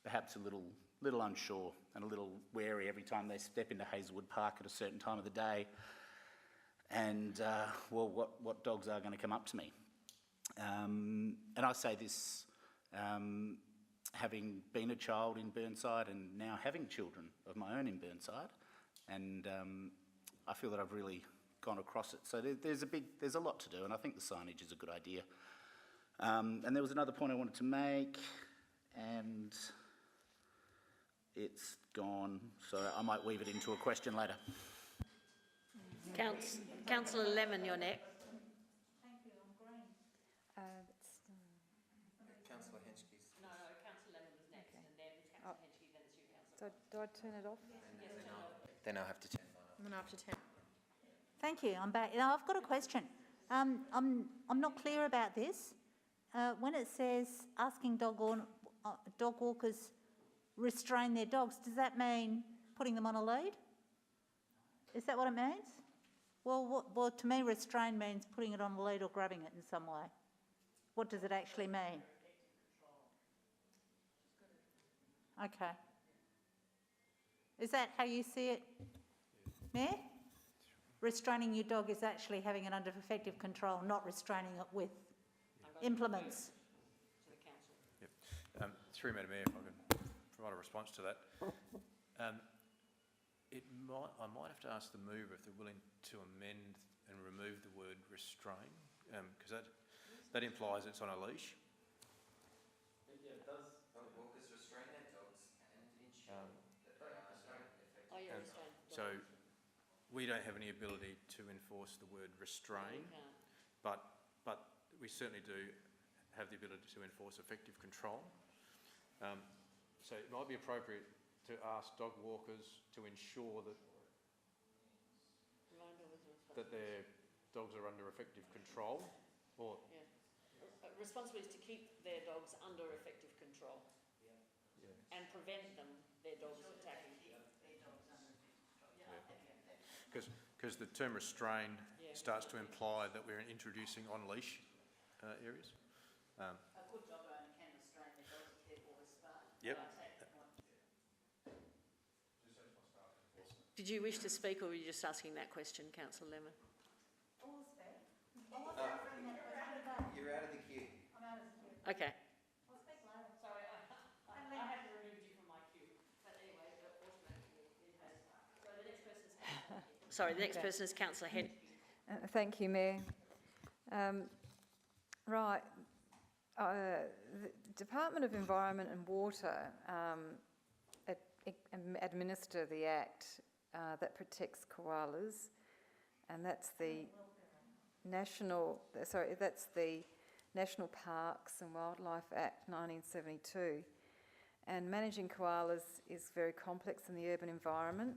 perhaps a little unsure and a little wary every time they step into Hazelwood Park at a certain time of the day. And, what dogs are going to come up to me? And I say this, having been a child in Burnside and now having children of my own in Burnside, and I feel that I've really gone across it. So there's a lot to do, and I think the signage is a good idea. And there was another point I wanted to make. and it's gone, so I might weave it into a question later. Councillor Lemon, you're next. Councillor Henschke's. No, Councillor Lemon was next, and then Councillor Henschke, then it's you, Councillor. Do I turn it off? Then I'll have to turn mine off. And then after 10. Thank you, I'm back. Now, I've got a question. I'm not clear about this. When it says asking dog walkers restrain their dogs, does that mean putting them on a lead? Is that what it means? Well, to me, restrain means putting it on a lead or grabbing it in some way. What does it actually mean? Okay. Is that how you see it, Mayor? Restraining your dog is actually having it under effective control, not restraining it with implements. Yep. Through Madam Mayor, if I can provide a response to that. I might have to ask the mover if they're willing to amend and remove the word restrain, because that implies it's on a leash. Yeah, it does. Dog walkers restrain their dogs and ensure that they are effective. Oh, yeah, restrain. So we don't have any ability to enforce the word restrain, but we certainly do have the ability to enforce effective control. So it might be appropriate to ask dog walkers to ensure that their dogs are under effective control, or Responsibility is to keep their dogs under effective control and prevent their dogs attacking. because the term restrain starts to imply that we're introducing on-leash areas. A good dog owner can restrain their dogs if they're always spayed. Yep. Did you wish to speak, or were you just asking that question, Councillor Lemon? You're out of the queue. Okay. I'll speak later. Sorry, I had to remove you from my queue. But anyway, automatically it has. So the next person is Sorry, the next person is Councillor Head. Thank you, Mayor. Right. The Department of Environment and Water administer the Act that protects koalas, and that's the that's the National Parks and Wildlife Act 1972. And managing koalas is very complex in the urban environment.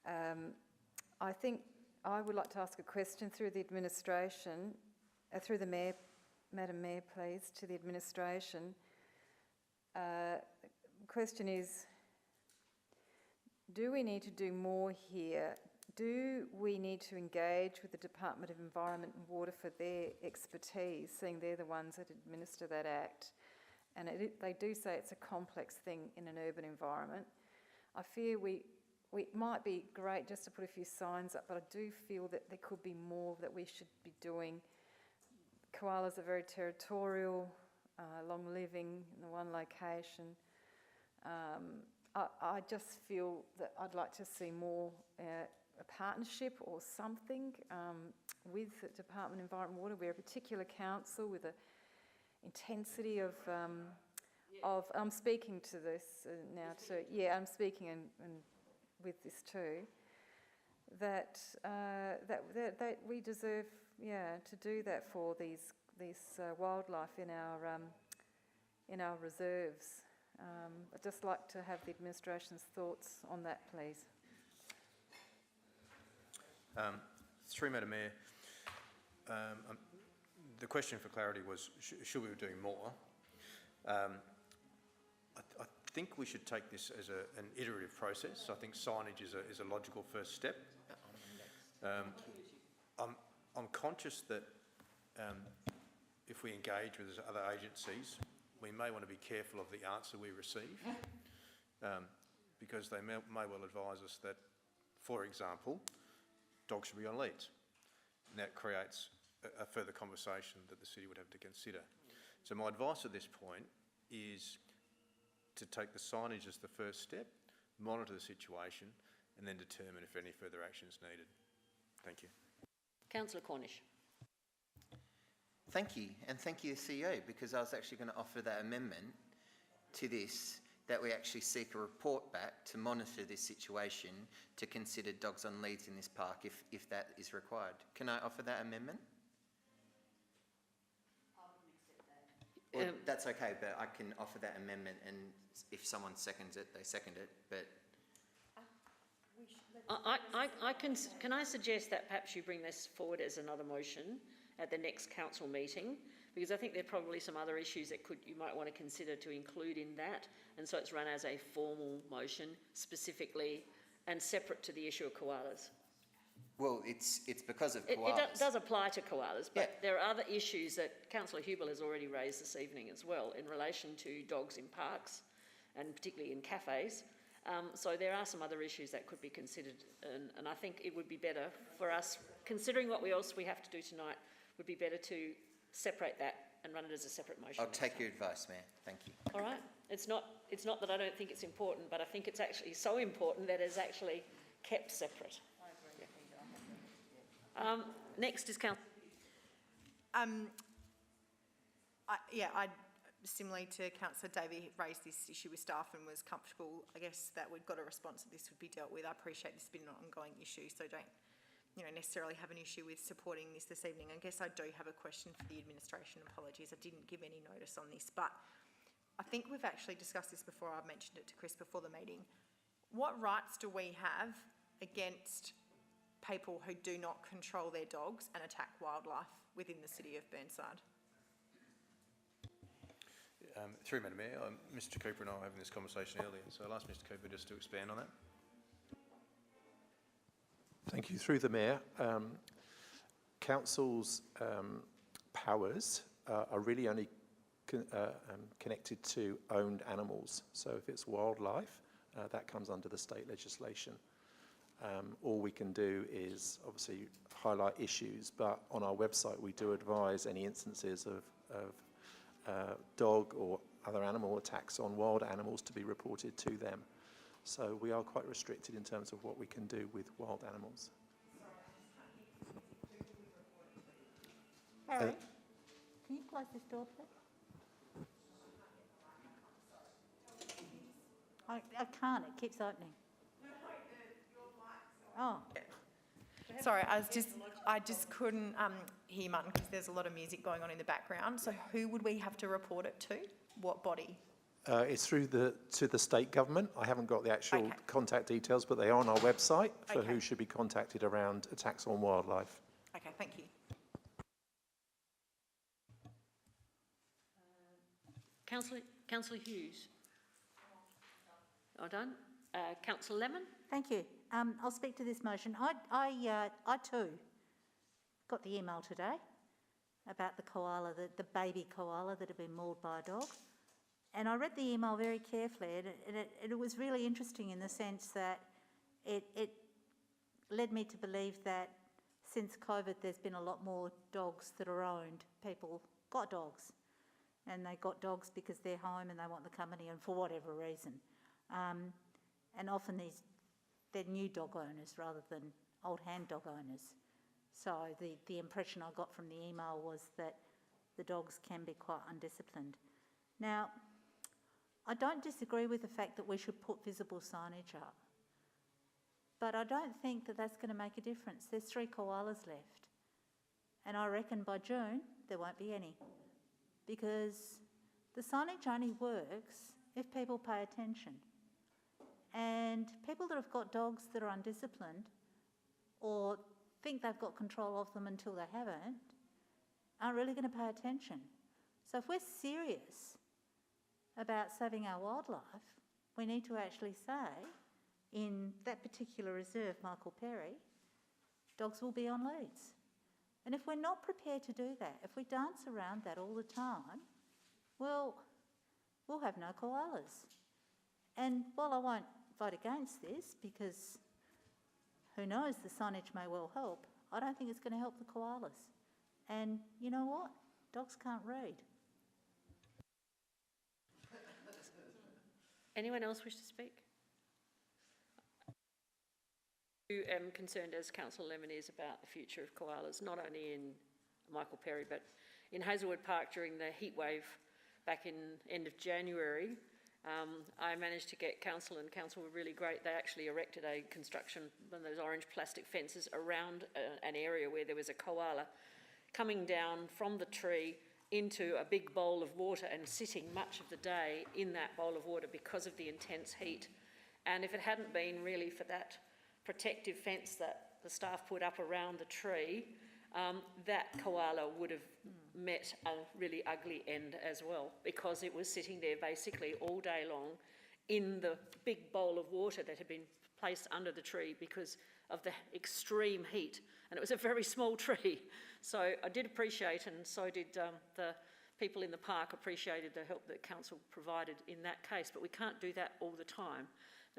I think I would like to ask a question through the administration, through the Mayor, Madam Mayor, please, to the administration. The question is, do we need to do more here? Do we need to engage with the Department of Environment and Water for their expertise, seeing they're the ones that administer that Act? And they do say it's a complex thing in an urban environment. I fear it might be great just to put a few signs up, but I do feel that there could be more that we should be doing. Koalas are very territorial, long-living in one location. I just feel that I'd like to see more a partnership or something with the Department of Environment and Water. We're a particular council with a intensity of I'm speaking to this now too. Yeah, I'm speaking and with this too. That we deserve to do that for these wildlife in our reserves. I'd just like to have the administration's thoughts on that, please. Through Madam Mayor, the question for clarity was, should we be doing more? I think we should take this as an iterative process. I think signage is a logical first step. I'm conscious that if we engage with other agencies, we may want to be careful of the answer we receive, because they may well advise us that, for example, dogs should be on leads. And that creates a further conversation that the city would have to consider. So my advice at this point is to take the signage as the first step, monitor the situation, and then determine if any further action is needed. Thank you. Councillor Cornish. Thank you, and thank you, CEO, because I was actually going to offer that amendment to this that we actually seek a report back to monitor this situation, to consider dogs on leads in this park if that is required. Can I offer that amendment? Well, that's okay, but I can offer that amendment, and if someone seconds it, they second it, but... Can I suggest that perhaps you bring this forward as another motion at the next council meeting? Because I think there are probably some other issues that you might want to consider to include in that. And so it's run as a formal motion specifically and separate to the issue of koalas. Well, it's because of koalas. It does apply to koalas, but there are other issues that Councillor Hubel has already raised this evening as well in relation to dogs in parks and particularly in cafes. So there are some other issues that could be considered, and I think it would be better for us, considering what else we have to do tonight, would be better to separate that and run it as a separate motion. I'll take your advice, Mayor. Thank you. All right. It's not that I don't think it's important, but I think it's actually so important that it's actually kept separate. Next is Councillor. Similarly to Councillor Davey, raised this issue with staff and was comfortable, I guess, that we've got a response that this would be dealt with. I appreciate this has been an ongoing issue, so don't necessarily have an issue with supporting this evening. I guess I do have a question for the administration. Apologies, I didn't give any notice on this, but I think we've actually discussed this before. I mentioned it to Chris before the meeting. What rights do we have against people who do not control their dogs and attack wildlife within the city of Burnside? Through Madam Mayor, Mr Cooper and I were having this conversation earlier, so I'll ask Mr Cooper just to expand on that. Thank you. Through the Mayor, Council's powers are really only connected to owned animals. So if it's wildlife, that comes under the state legislation. All we can do is obviously highlight issues, but on our website we do advise any instances of dog or other animal attacks on wild animals to be reported to them. So we are quite restricted in terms of what we can do with wild animals. Harry, can you close this door, please? I can't, it keeps opening. Oh. Sorry, I just couldn't hear Martin because there's a lot of music going on in the background. So who would we have to report it to? What body? It's through to the state government. I haven't got the actual contact details, but they are on our website for who should be contacted around attacks on wildlife. Okay, thank you. Councillor Hughes. All done. Councillor Lemon. Thank you. I'll speak to this motion. I too got the email today about the koala, the baby koala that had been mauled by a dog. And I read the email very carefully, and it was really interesting in the sense that it led me to believe that since COVID there's been a lot more dogs that are owned. People got dogs, and they got dogs because they're home and they want the company and for whatever reason. And often they're new dog owners rather than old hand dog owners. So the impression I got from the email was that the dogs can be quite undisciplined. Now, I don't disagree with the fact that we should put visible signage up, but I don't think that that's going to make a difference. There's 3 koalas left, and I reckon by June there won't be any, because the signage only works if people pay attention. And people that have got dogs that are undisciplined or think they've got control of them until they haven't aren't really going to pay attention. So if we're serious about saving our wildlife, we need to actually say in that particular reserve, Michael Perry, dogs will be on leads. And if we're not prepared to do that, if we dance around that all the time, well, we'll have no koalas. And while I won't vote against this, because who knows, the signage may well help, I don't think it's going to help the koalas. And you know what? Dogs can't read. Anyone else wish to speak? I am concerned, as Councillor Lemon is, about the future of koalas, not only in Michael Perry, but in Hazelwood Park during the heat wave back in end of January. I managed to get council, and council were really great. They actually erected one of those orange plastic fences around an area where there was a koala coming down from the tree into a big bowl of water and sitting much of the day in that bowl of water because of the intense heat. And if it hadn't been really for that protective fence that the staff put up around the tree, that koala would have met a really ugly end as well, because it was sitting there basically all day long in the big bowl of water that had been placed under the tree because of the extreme heat. And it was a very small tree. So I did appreciate, and so did the people in the park appreciated the help that council provided in that case. But we can't do that all the time,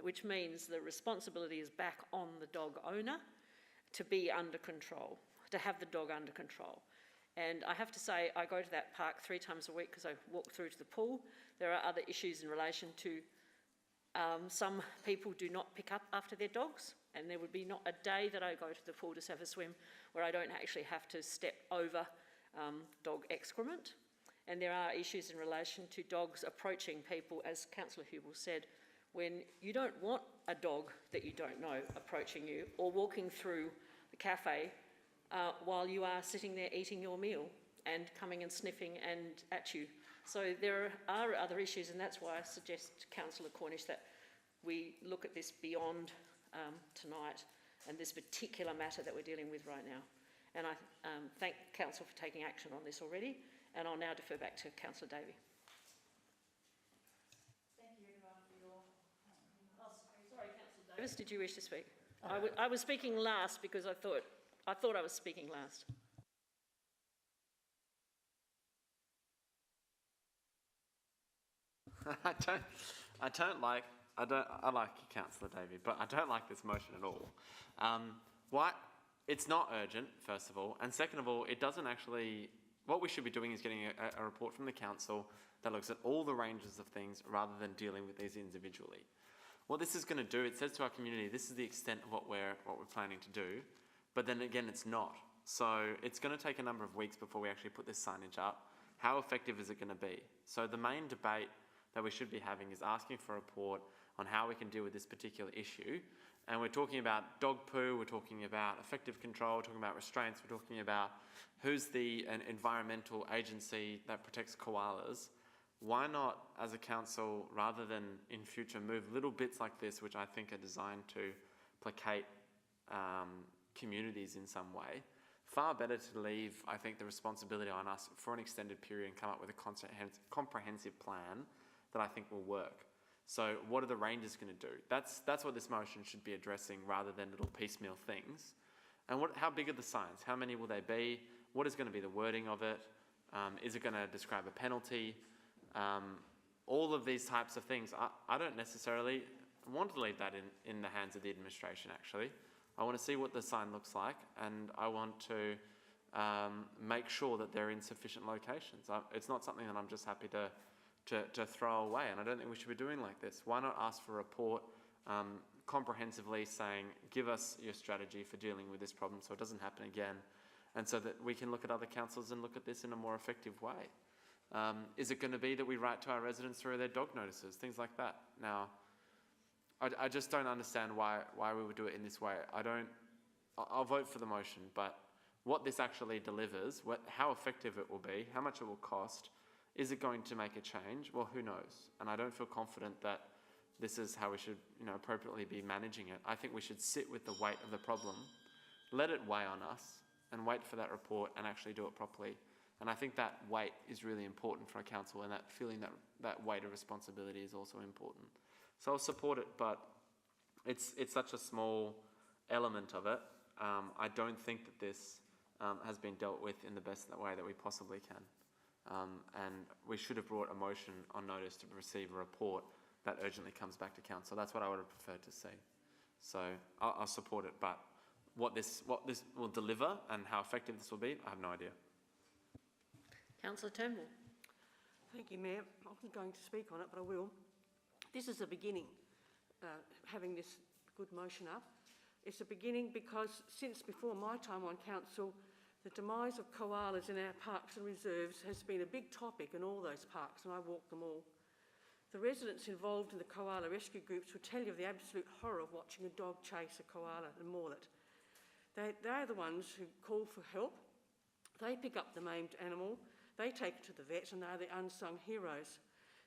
which means the responsibility is back on the dog owner to be under control, to have the dog under control. And I have to say, I go to that park 3 times a week because I walk through to the pool. There are other issues in relation to some people do not pick up after their dogs, and there would be not a day that I go to the pool to have a swim where I don't actually have to step over dog excrement. And there are issues in relation to dogs approaching people, as Councillor Hubel said, when you don't want a dog that you don't know approaching you or walking through the cafe while you are sitting there eating your meal and coming and sniffing and at you. So there are other issues, and that's why I suggest to Councillor Cornish that we look at this beyond tonight and this particular matter that we're dealing with right now. And I thank Council for taking action on this already, and I'll now defer back to Councillor Davey. Thank you everyone for your... sorry, Councillor Davis, did you wish to speak? I was speaking last because I thought I was speaking last. I like you, Councillor Davey, but I don't like this motion at all. It's not urgent, first of all, and second of all, it doesn't actually, what we should be doing is getting a report from the council that looks at all the ranges of things rather than dealing with these individually. What this is going to do, it says to our community, this is the extent of what we're planning to do, but then again, it's not. So it's going to take a number of weeks before we actually put this signage up. How effective is it going to be? So the main debate that we should be having is asking for a report on how we can deal with this particular issue. And we're talking about dog poo, we're talking about effective control, we're talking about restraints, we're talking about who's an environmental agency that protects koalas. Why not, as a council, rather than in future move little bits like this, which I think are designed to placate communities in some way, far better to leave, I think, the responsibility on us for an extended period and come up with a comprehensive plan that I think will work. So what are the rangers going to do? That's what this motion should be addressing, rather than little piecemeal things. And how big are the signs? How many will they be? What is going to be the wording of it? Is it going to describe a penalty? All of these types of things. I don't necessarily want to leave that in the hands of the administration, actually. I want to see what the sign looks like, and I want to make sure that they're in sufficient locations. It's not something that I'm just happy to throw away, and I don't think we should be doing like this. Why not ask for a report comprehensively saying, give us your strategy for dealing with this problem so it doesn't happen again, and so that we can look at other councils and look at this in a more effective way. Is it going to be that we write to our residents through their dog notices, things like that? Now, I just don't understand why we would do it in this way. I'll vote for the motion, but what this actually delivers, how effective it will be, how much it will cost, is it going to make a change? Well, who knows? And I don't feel confident that this is how we should, appropriately be managing it. I think we should sit with the weight of the problem, let it weigh on us, and wait for that report and actually do it properly. And I think that weight is really important for a council, and that feeling that weight of responsibility is also important. So I'll support it, but it's such a small element of it. I don't think that this has been dealt with in the best way that we possibly can. And we should have brought a motion on notice to receive a report that urgently comes back to council. That's what I would have preferred to see. So I'll support it, but what this will deliver and how effective this will be, I have no idea. Councillor Turnbull. Thank you, Mayor. I wasn't going to speak on it, but I will. This is a beginning, having this good motion up. It's a beginning because since before my time on council, the demise of koalas in our parks and reserves has been a big topic in all those parks, and I walk them all. The residents involved in the koala rescue groups will tell you of the absolute horror of watching a dog chase a koala and maul it. They're the ones who call for help. They pick up the maimed animal, they take it to the vet, and they're the unsung heroes.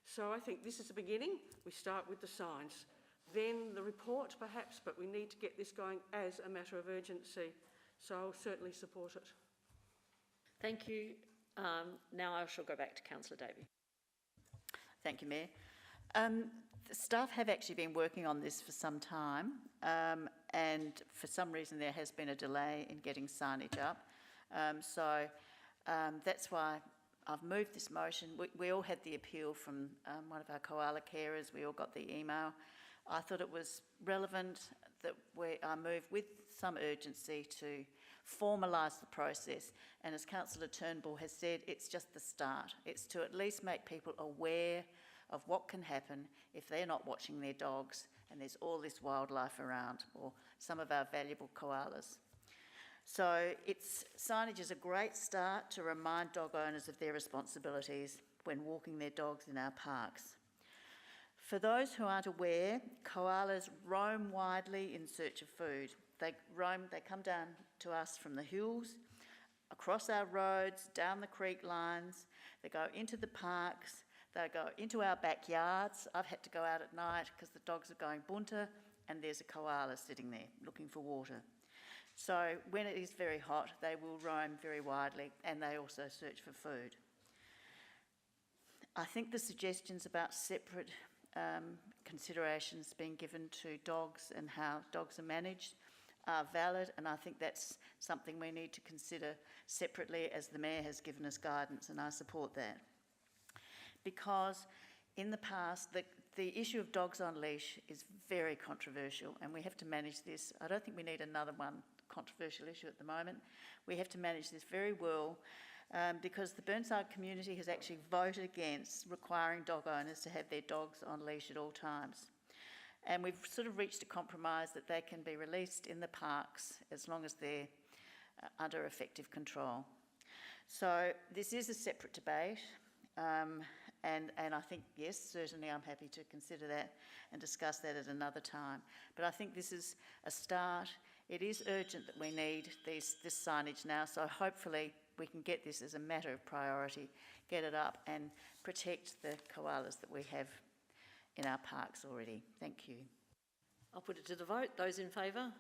So I think this is the beginning. We start with the signs, then the report perhaps, but we need to get this going as a matter of urgency. So I'll certainly support it. Thank you. Now I shall go back to Councillor Davey. Thank you, Mayor. The staff have actually been working on this for some time, and for some reason there has been a delay in getting signage up. That's why I've moved this motion. We all had the appeal from one of our koala carers. We all got the email. I thought it was relevant that I move with some urgency to formalise the process. And as Councillor Turnbull has said, it's just the start. It's to at least make people aware of what can happen if they're not watching their dogs and there's all this wildlife around, or some of our valuable koalas. So signage is a great start to remind dog owners of their responsibilities when walking their dogs in our parks. For those who aren't aware, koalas roam widely in search of food. They come down to us from the hills, across our roads, down the creek lines. They go into the parks, they go into our backyards. I've had to go out at night because the dogs are going bunter and there's a koala sitting there looking for water. So when it is very hot, they will roam very widely, and they also search for food. I think the suggestions about separate considerations being given to dogs and how dogs are managed are valid, and I think that's something we need to consider separately, as the Mayor has given us guidance, and I support that. Because in the past, the issue of dogs on leash is very controversial, and we have to manage this. I don't think we need another controversial issue at the moment. We have to manage this very well, because the Burnside community has actually voted against requiring dog owners to have their dogs on leash at all times. And we've sort of reached a compromise that they can be released in the parks as long as they're under effective control. So this is a separate debate, and I think, yes, certainly I'm happy to consider that and discuss that at another time. But I think this is a start. It is urgent that we need this signage now, so hopefully we can get this as a matter of priority, get it up and protect the koalas that we have in our parks already. Thank you. I'll put it to the vote. Those in favour?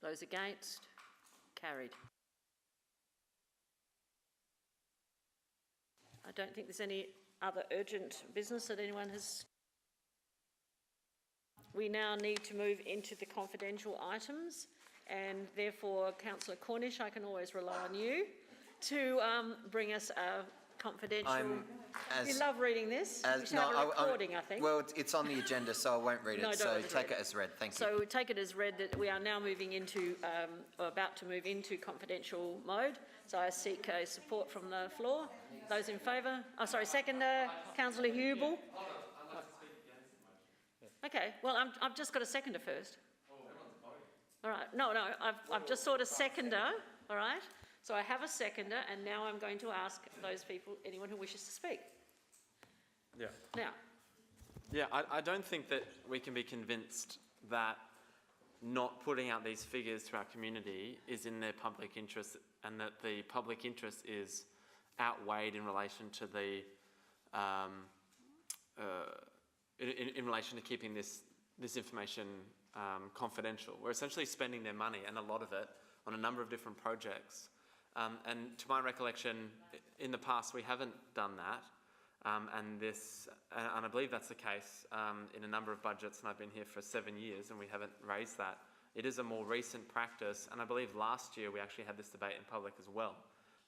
Those against? Carried. I don't think there's any other urgent business that anyone has. We now need to move into the confidential items, and therefore, Councillor Cornish, I can always rely on you to bring us a confidential. You love reading this. We should have a recording, I think. Well, it's on the agenda, so I won't read it. So take it as read. Thank you. So we take it as read that we are now moving into, or about to move into confidential mode. So I seek support from the floor. Those in favour? Oh, sorry, seconder, Councillor Hubel. Okay, well, I've just got a seconder first. All right, no, I've just sought a seconder, all right? So I have a seconder, and now I'm going to ask those people, anyone who wishes to speak. Yeah. Now. Yeah, I don't think that we can be convinced that not putting out these figures to our community is in their public interest, and that the public interest is outweighed in relation to the in relation to keeping this information confidential. We're essentially spending their money, and a lot of it, on a number of different projects. And to my recollection, in the past we haven't done that, and I believe that's the case in a number of budgets, and I've been here for 7 years and we haven't raised that. It is a more recent practice, and I believe last year we actually had this debate in public as well,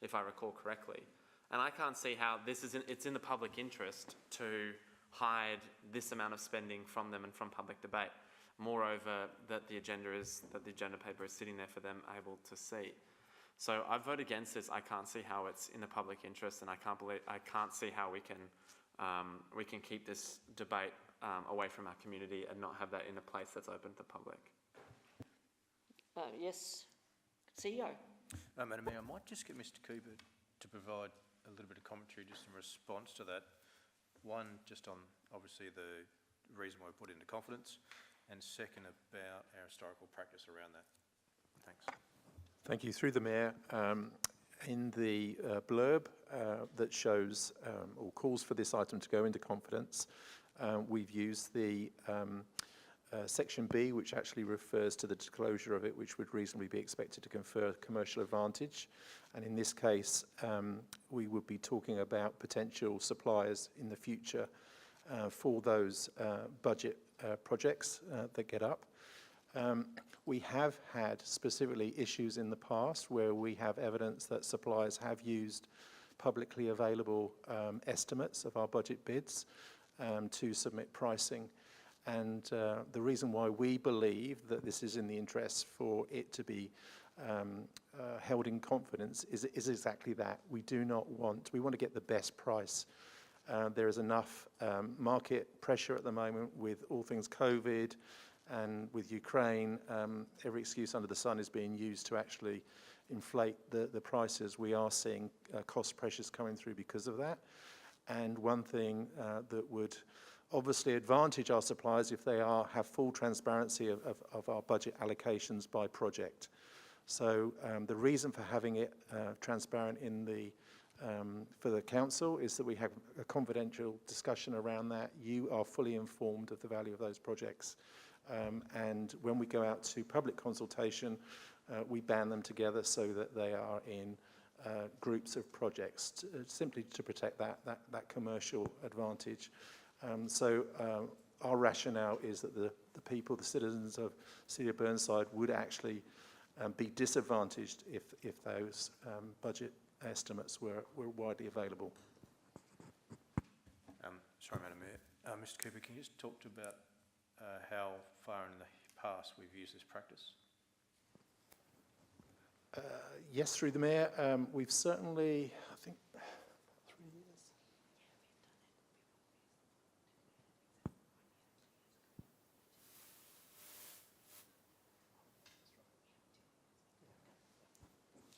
if I recall correctly. And I can't see how it's in the public interest to hide this amount of spending from them and from public debate. Moreover, that the agenda paper is sitting there for them able to see. So I vote against this. I can't see how it's in the public interest, and I can't see how we can keep this debate away from our community and not have that in a place that's open to the public. Yes, CEO. Madam Mayor, I might just get Mr. Cooper to provide a little bit of commentary just in response to that. One, just on obviously the reason why we put into confidence, and second about our historical practice around that. Thanks. Thank you. Through the Mayor, in the blurb that shows or calls for this item to go into confidence, we've used the section B, which actually refers to the disclosure of it, which would reasonably be expected to confer commercial advantage. And in this case, we would be talking about potential suppliers in the future for those budget projects that get up. We have had specifically issues in the past where we have evidence that suppliers have used publicly available estimates of our budget bids to submit pricing. And the reason why we believe that this is in the interest for it to be held in confidence is exactly that. We want to get the best price. There is enough market pressure at the moment with all things COVID and with Ukraine. Every excuse under the sun is being used to actually inflate the prices. We are seeing cost pressures coming through because of that. And one thing that would obviously advantage our suppliers if they have full transparency of our budget allocations by project. So the reason for having it transparent for the council is that we have a confidential discussion around that. You are fully informed of the value of those projects. And when we go out to public consultation, we band them together so that they are in groups of projects, simply to protect that commercial advantage. So our rationale is that the people, the citizens of City of Burnside would actually be disadvantaged if those budget estimates were widely available. Sorry, Madam Mayor. Mr Cooper, can you just talk about how far in the past we've used this practice? Yes, through the Mayor. We've certainly, I think, 3 years.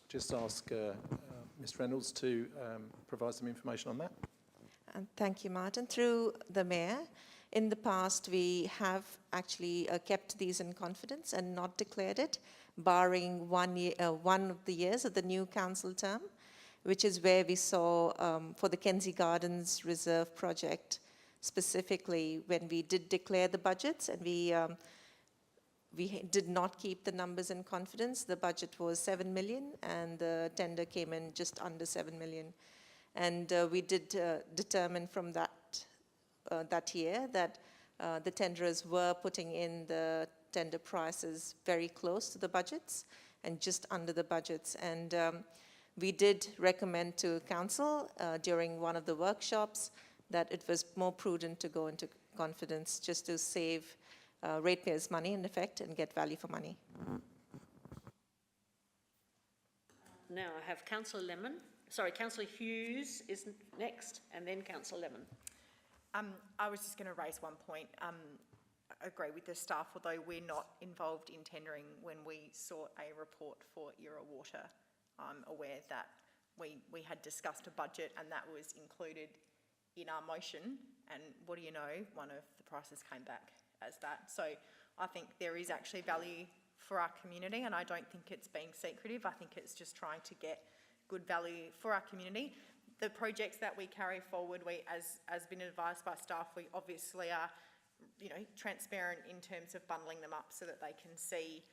Just ask Ms Reynolds to provide some information on that. Thank you, Martin. Through the Mayor, in the past we have actually kept these in confidence and not declared it, barring one of the years of the new council term, which is where we saw for the Kenzie Gardens Reserve project, specifically when we did declare the budgets and we did not keep the numbers in confidence. The budget was 7 million and the tender came in just under 7 million. And we did determine from that year that the tenderers were putting in the tender prices very close to the budgets and just under the budgets. And we did recommend to council during one of the workshops that it was more prudent to go into confidence just to save ratepayers' money in effect and get value for money. Now I have Councillor Councillor Hughes is next, and then Councillor Lemon. I was just going to raise one point. I agree with the staff, although we're not involved in tendering when we sought a report for Era Water. I'm aware that we had discussed a budget and that was included in our motion, and what do you know, one of the prices came back as that. So I think there is actually value for our community, and I don't think it's being secretive. I think it's just trying to get good value for our community. The projects that we carry forward, we, as been advised by staff, we obviously are, transparent in terms of bundling them up so that they can see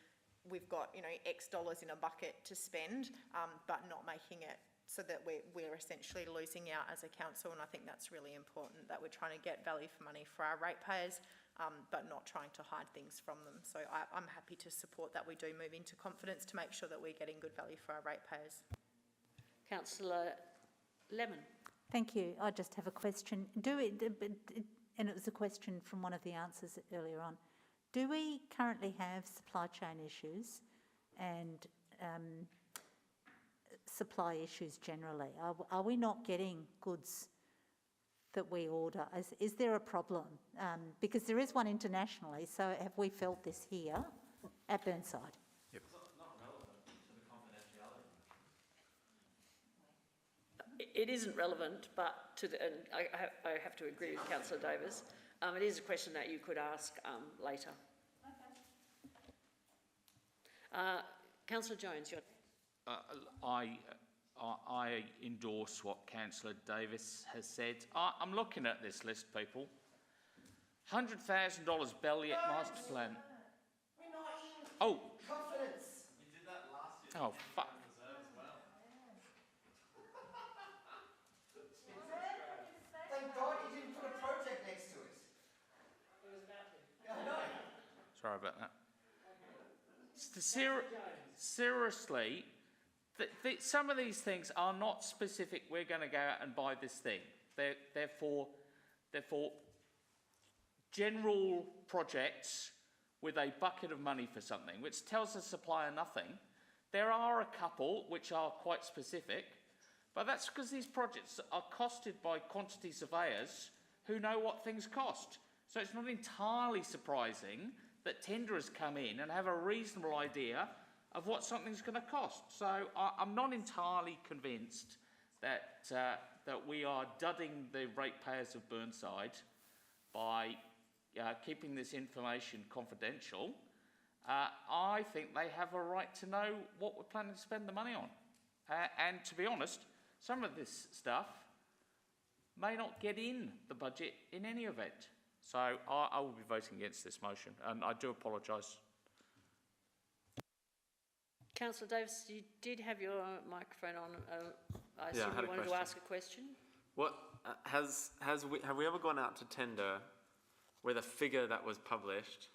we've got, X dollars in a bucket to spend, but not making it so that we're essentially losing out as a council. And I think that's really important, that we're trying to get value for money for our ratepayers, but not trying to hide things from them. So I'm happy to support that we do move into confidence to make sure that we're getting good value for our ratepayers. Councillor Lemon. Thank you. I just have a question. And it was a question from one of the answers earlier on. Do we currently have supply chain issues and supply issues generally? Are we not getting goods that we order? Is there a problem? Because there is one internationally, so have we felt this here at Burnside? Yep. It's not relevant to the confidentiality. it isn't relevant, but and I have to agree with Councillor Davis. It is a question that you could ask later. Councillor Jones, you're... I endorse what Councillor Davis has said. I'm looking at this list, people. $100,000 Belliot Master Plan. Oh. Confidence. You did that last year. Oh, fuck. Thank God you didn't put a project next to it. It was about to. I know. Sorry about that. Seriously, some of these things are not specific. We're going to go out and buy this thing. They're for general projects with a bucket of money for something, which tells the supplier nothing. There are a couple which are quite specific, but that's because these projects are costed by quantity surveyors who know what things cost. So it's not entirely surprising that tenderers come in and have a reasonable idea of what something's going to cost. So I'm not entirely convinced that we are dudding the ratepayers of Burnside by keeping this information confidential. I think they have a right to know what we're planning to spend the money on. And to be honest, some of this stuff may not get in the budget in any event. So I will be voting against this motion, and I do apologise. Councillor Davis, you did have your microphone on. I assume I had you wanted to ask a question. What have we ever gone out to tender with a figure that was published,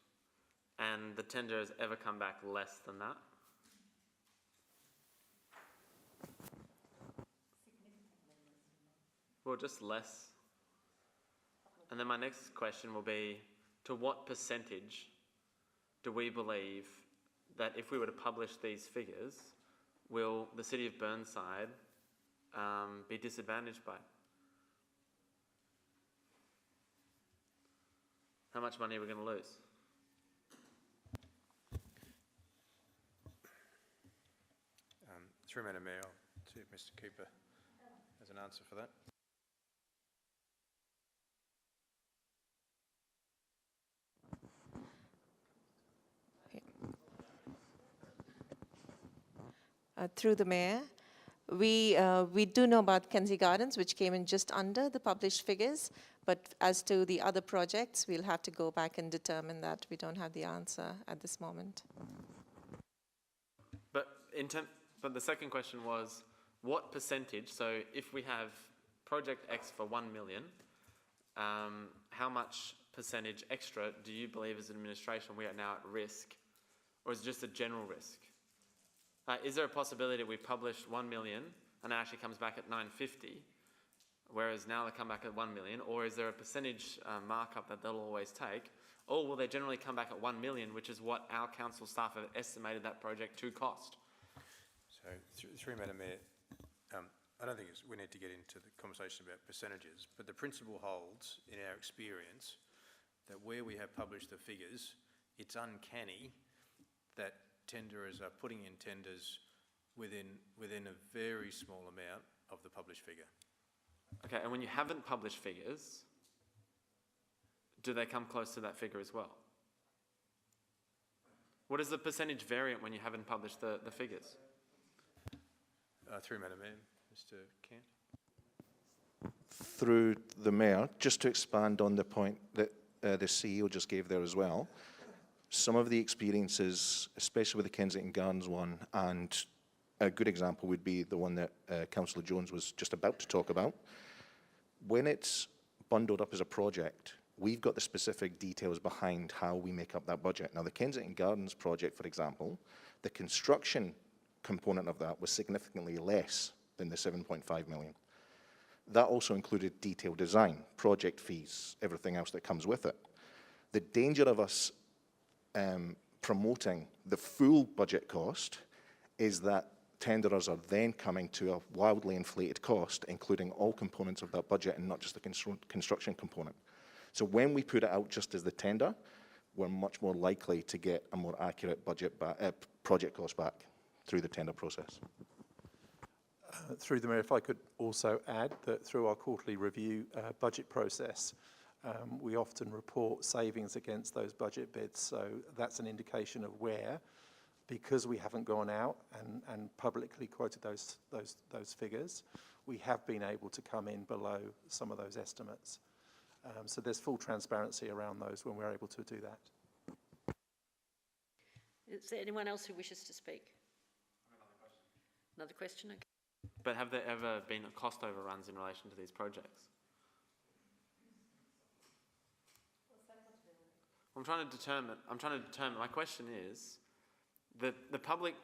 and the tender has ever come back less than that? Well, just less. And then my next question will be, to what percentage do we believe that if we were to publish these figures, will the City of Burnside be disadvantaged by? How much money are we going to lose? Through Madam Mayor, I'll see if Mr Cooper has an answer for that. Through the Mayor, we do know about Kensey Gardens, which came in just under the published figures, but as to the other projects, we'll have to go back and determine that. We don't have the answer at this moment. But the second question was, what percentage, so if we have project X for 1 million, how much percentage extra do you believe as an administration we are now at risk, or is it just a general risk? Is there a possibility we publish 1 million and it actually comes back at 950, whereas now they come back at 1 million, or is there a percentage markup that they'll always take, or will they generally come back at 1 million, which is what our council staff have estimated that project to cost? So, through Madam Mayor, I don't think we need to get into the conversation about percentages, but the principle holds in our experience that where we have published the figures, it's uncanny that tenderers are putting in tenders within a very small amount of the published figure. Okay, and when you haven't published figures, do they come close to that figure as well? What is the percentage variant when you haven't published the figures? Through Madam Mayor, Mr Kent. Through the Mayor, just to expand on the point that the CEO just gave there as well, some of the experiences, especially with the Kensington Gardens one, and a good example would be the one that Councillor Jones was just about to talk about. When it's bundled up as a project, we've got the specific details behind how we make up that budget. Now, the Kensington Gardens project, for example, the construction component of that was significantly less than the 7.5 million. That also included detailed design, project fees, everything else that comes with it. The danger of us promoting the full budget cost is that tenderers are then coming to a wildly inflated cost, including all components of that budget and not just the construction component. So when we put it out just as the tender, we're much more likely to get a more accurate budget project cost back through the tender process. Through the Mayor, if I could also add that through our quarterly review budget process, we often report savings against those budget bids. So that's an indication of where, because we haven't gone out and publicly quoted those figures, we have been able to come in below some of those estimates. So there's full transparency around those when we're able to do that. Is there anyone else who wishes to speak? Another question? Okay. But have there ever been cost overruns in relation to these projects? I'm trying to determine, my question is, the public,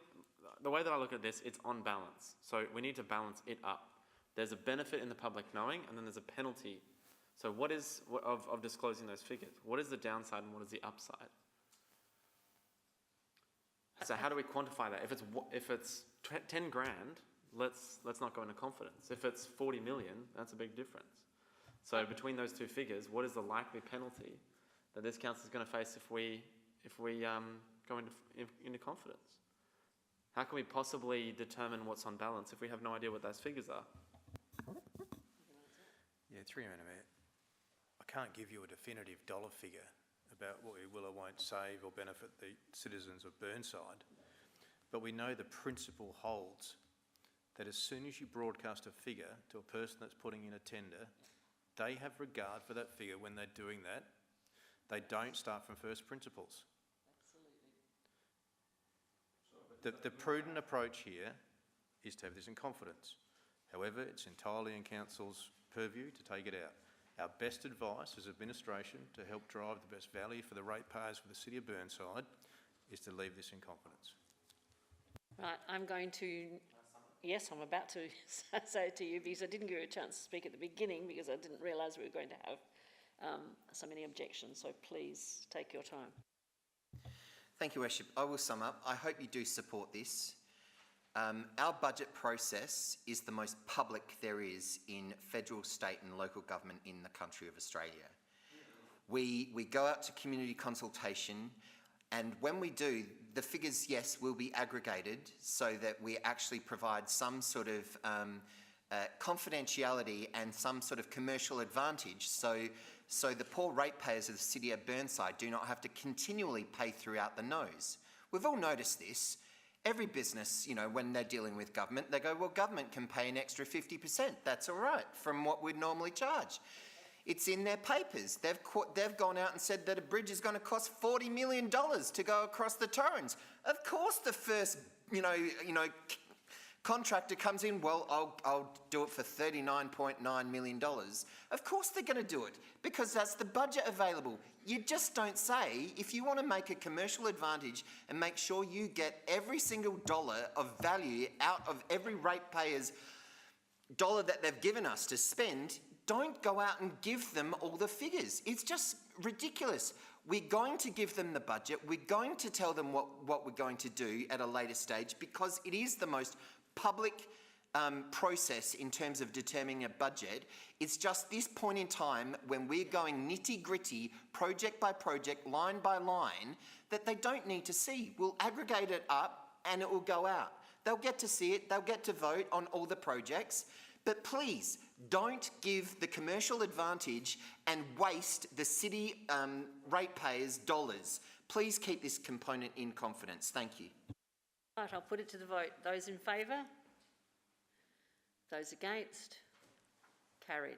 the way that I look at this, it's on balance. So we need to balance it up. There's a benefit in the public knowing, and then there's a penalty. So what is, of disclosing those figures? What is the downside and what is the upside? So how do we quantify that? If it's 10 grand, let's not go into confidence. If it's 40 million, that's a big difference. So between those two figures, what is the likely penalty that this council is going to face if we go into confidence? How can we possibly determine what's on balance if we have no idea what those figures are? Yeah, through you, Madam Mayor. I can't give you a definitive dollar figure about what we will or won't save or benefit the citizens of Burnside, but we know the principle holds that as soon as you broadcast a figure to a person that's putting in a tender, they have regard for that figure when they're doing that. They don't start from first principles. Absolutely. The prudent approach here is to have this in confidence. However, it's entirely in Council's purview to take it out. Our best advice as administration to help drive the best value for the ratepayers for the City of Burnside is to leave this in confidence. Right, I'm going to, yes, I'm about to say it to you because I didn't give you a chance to speak at the beginning because I didn't realise we were going to have so many objections, so please take your time. Thank you, Worship. I will sum up. I hope you do support this. Our budget process is the most public there is in federal, state and local government in the country of Australia. We go out to community consultation, and when we do, the figures, yes, will be aggregated so that we actually provide some sort of confidentiality and some sort of commercial advantage so the poor ratepayers of the City of Burnside do not have to continually pay throughout the nose. We've all noticed this. Every business, you know, when they're dealing with government, they go, well, government can pay an extra 50%. That's all right from what we'd normally charge. It's in their papers. They've gone out and said that a bridge is going to cost $40 million to go across the Torrens. Of course the first, contractor comes in, well, I'll do it for $39.9 million. Of course they're going to do it because that's the budget available. You just don't say, if you want to make a commercial advantage and make sure you get every single dollar of value out of every ratepayer's dollar that they've given us to spend, don't go out and give them all the figures. It's just ridiculous. We're going to give them the budget. We're going to tell them what we're going to do at a later stage because it is the most public process in terms of determining a budget. It's just this point in time when we're going nitty-gritty, project by project, line by line, that they don't need to see. We'll aggregate it up and it will go out. They'll get to see it, they'll get to vote on all the projects, but please don't give the commercial advantage and waste the city ratepayers' dollars. Please keep this component in confidence. Thank you. Right, I'll put it to the vote. Those in favour? Those against? Carried.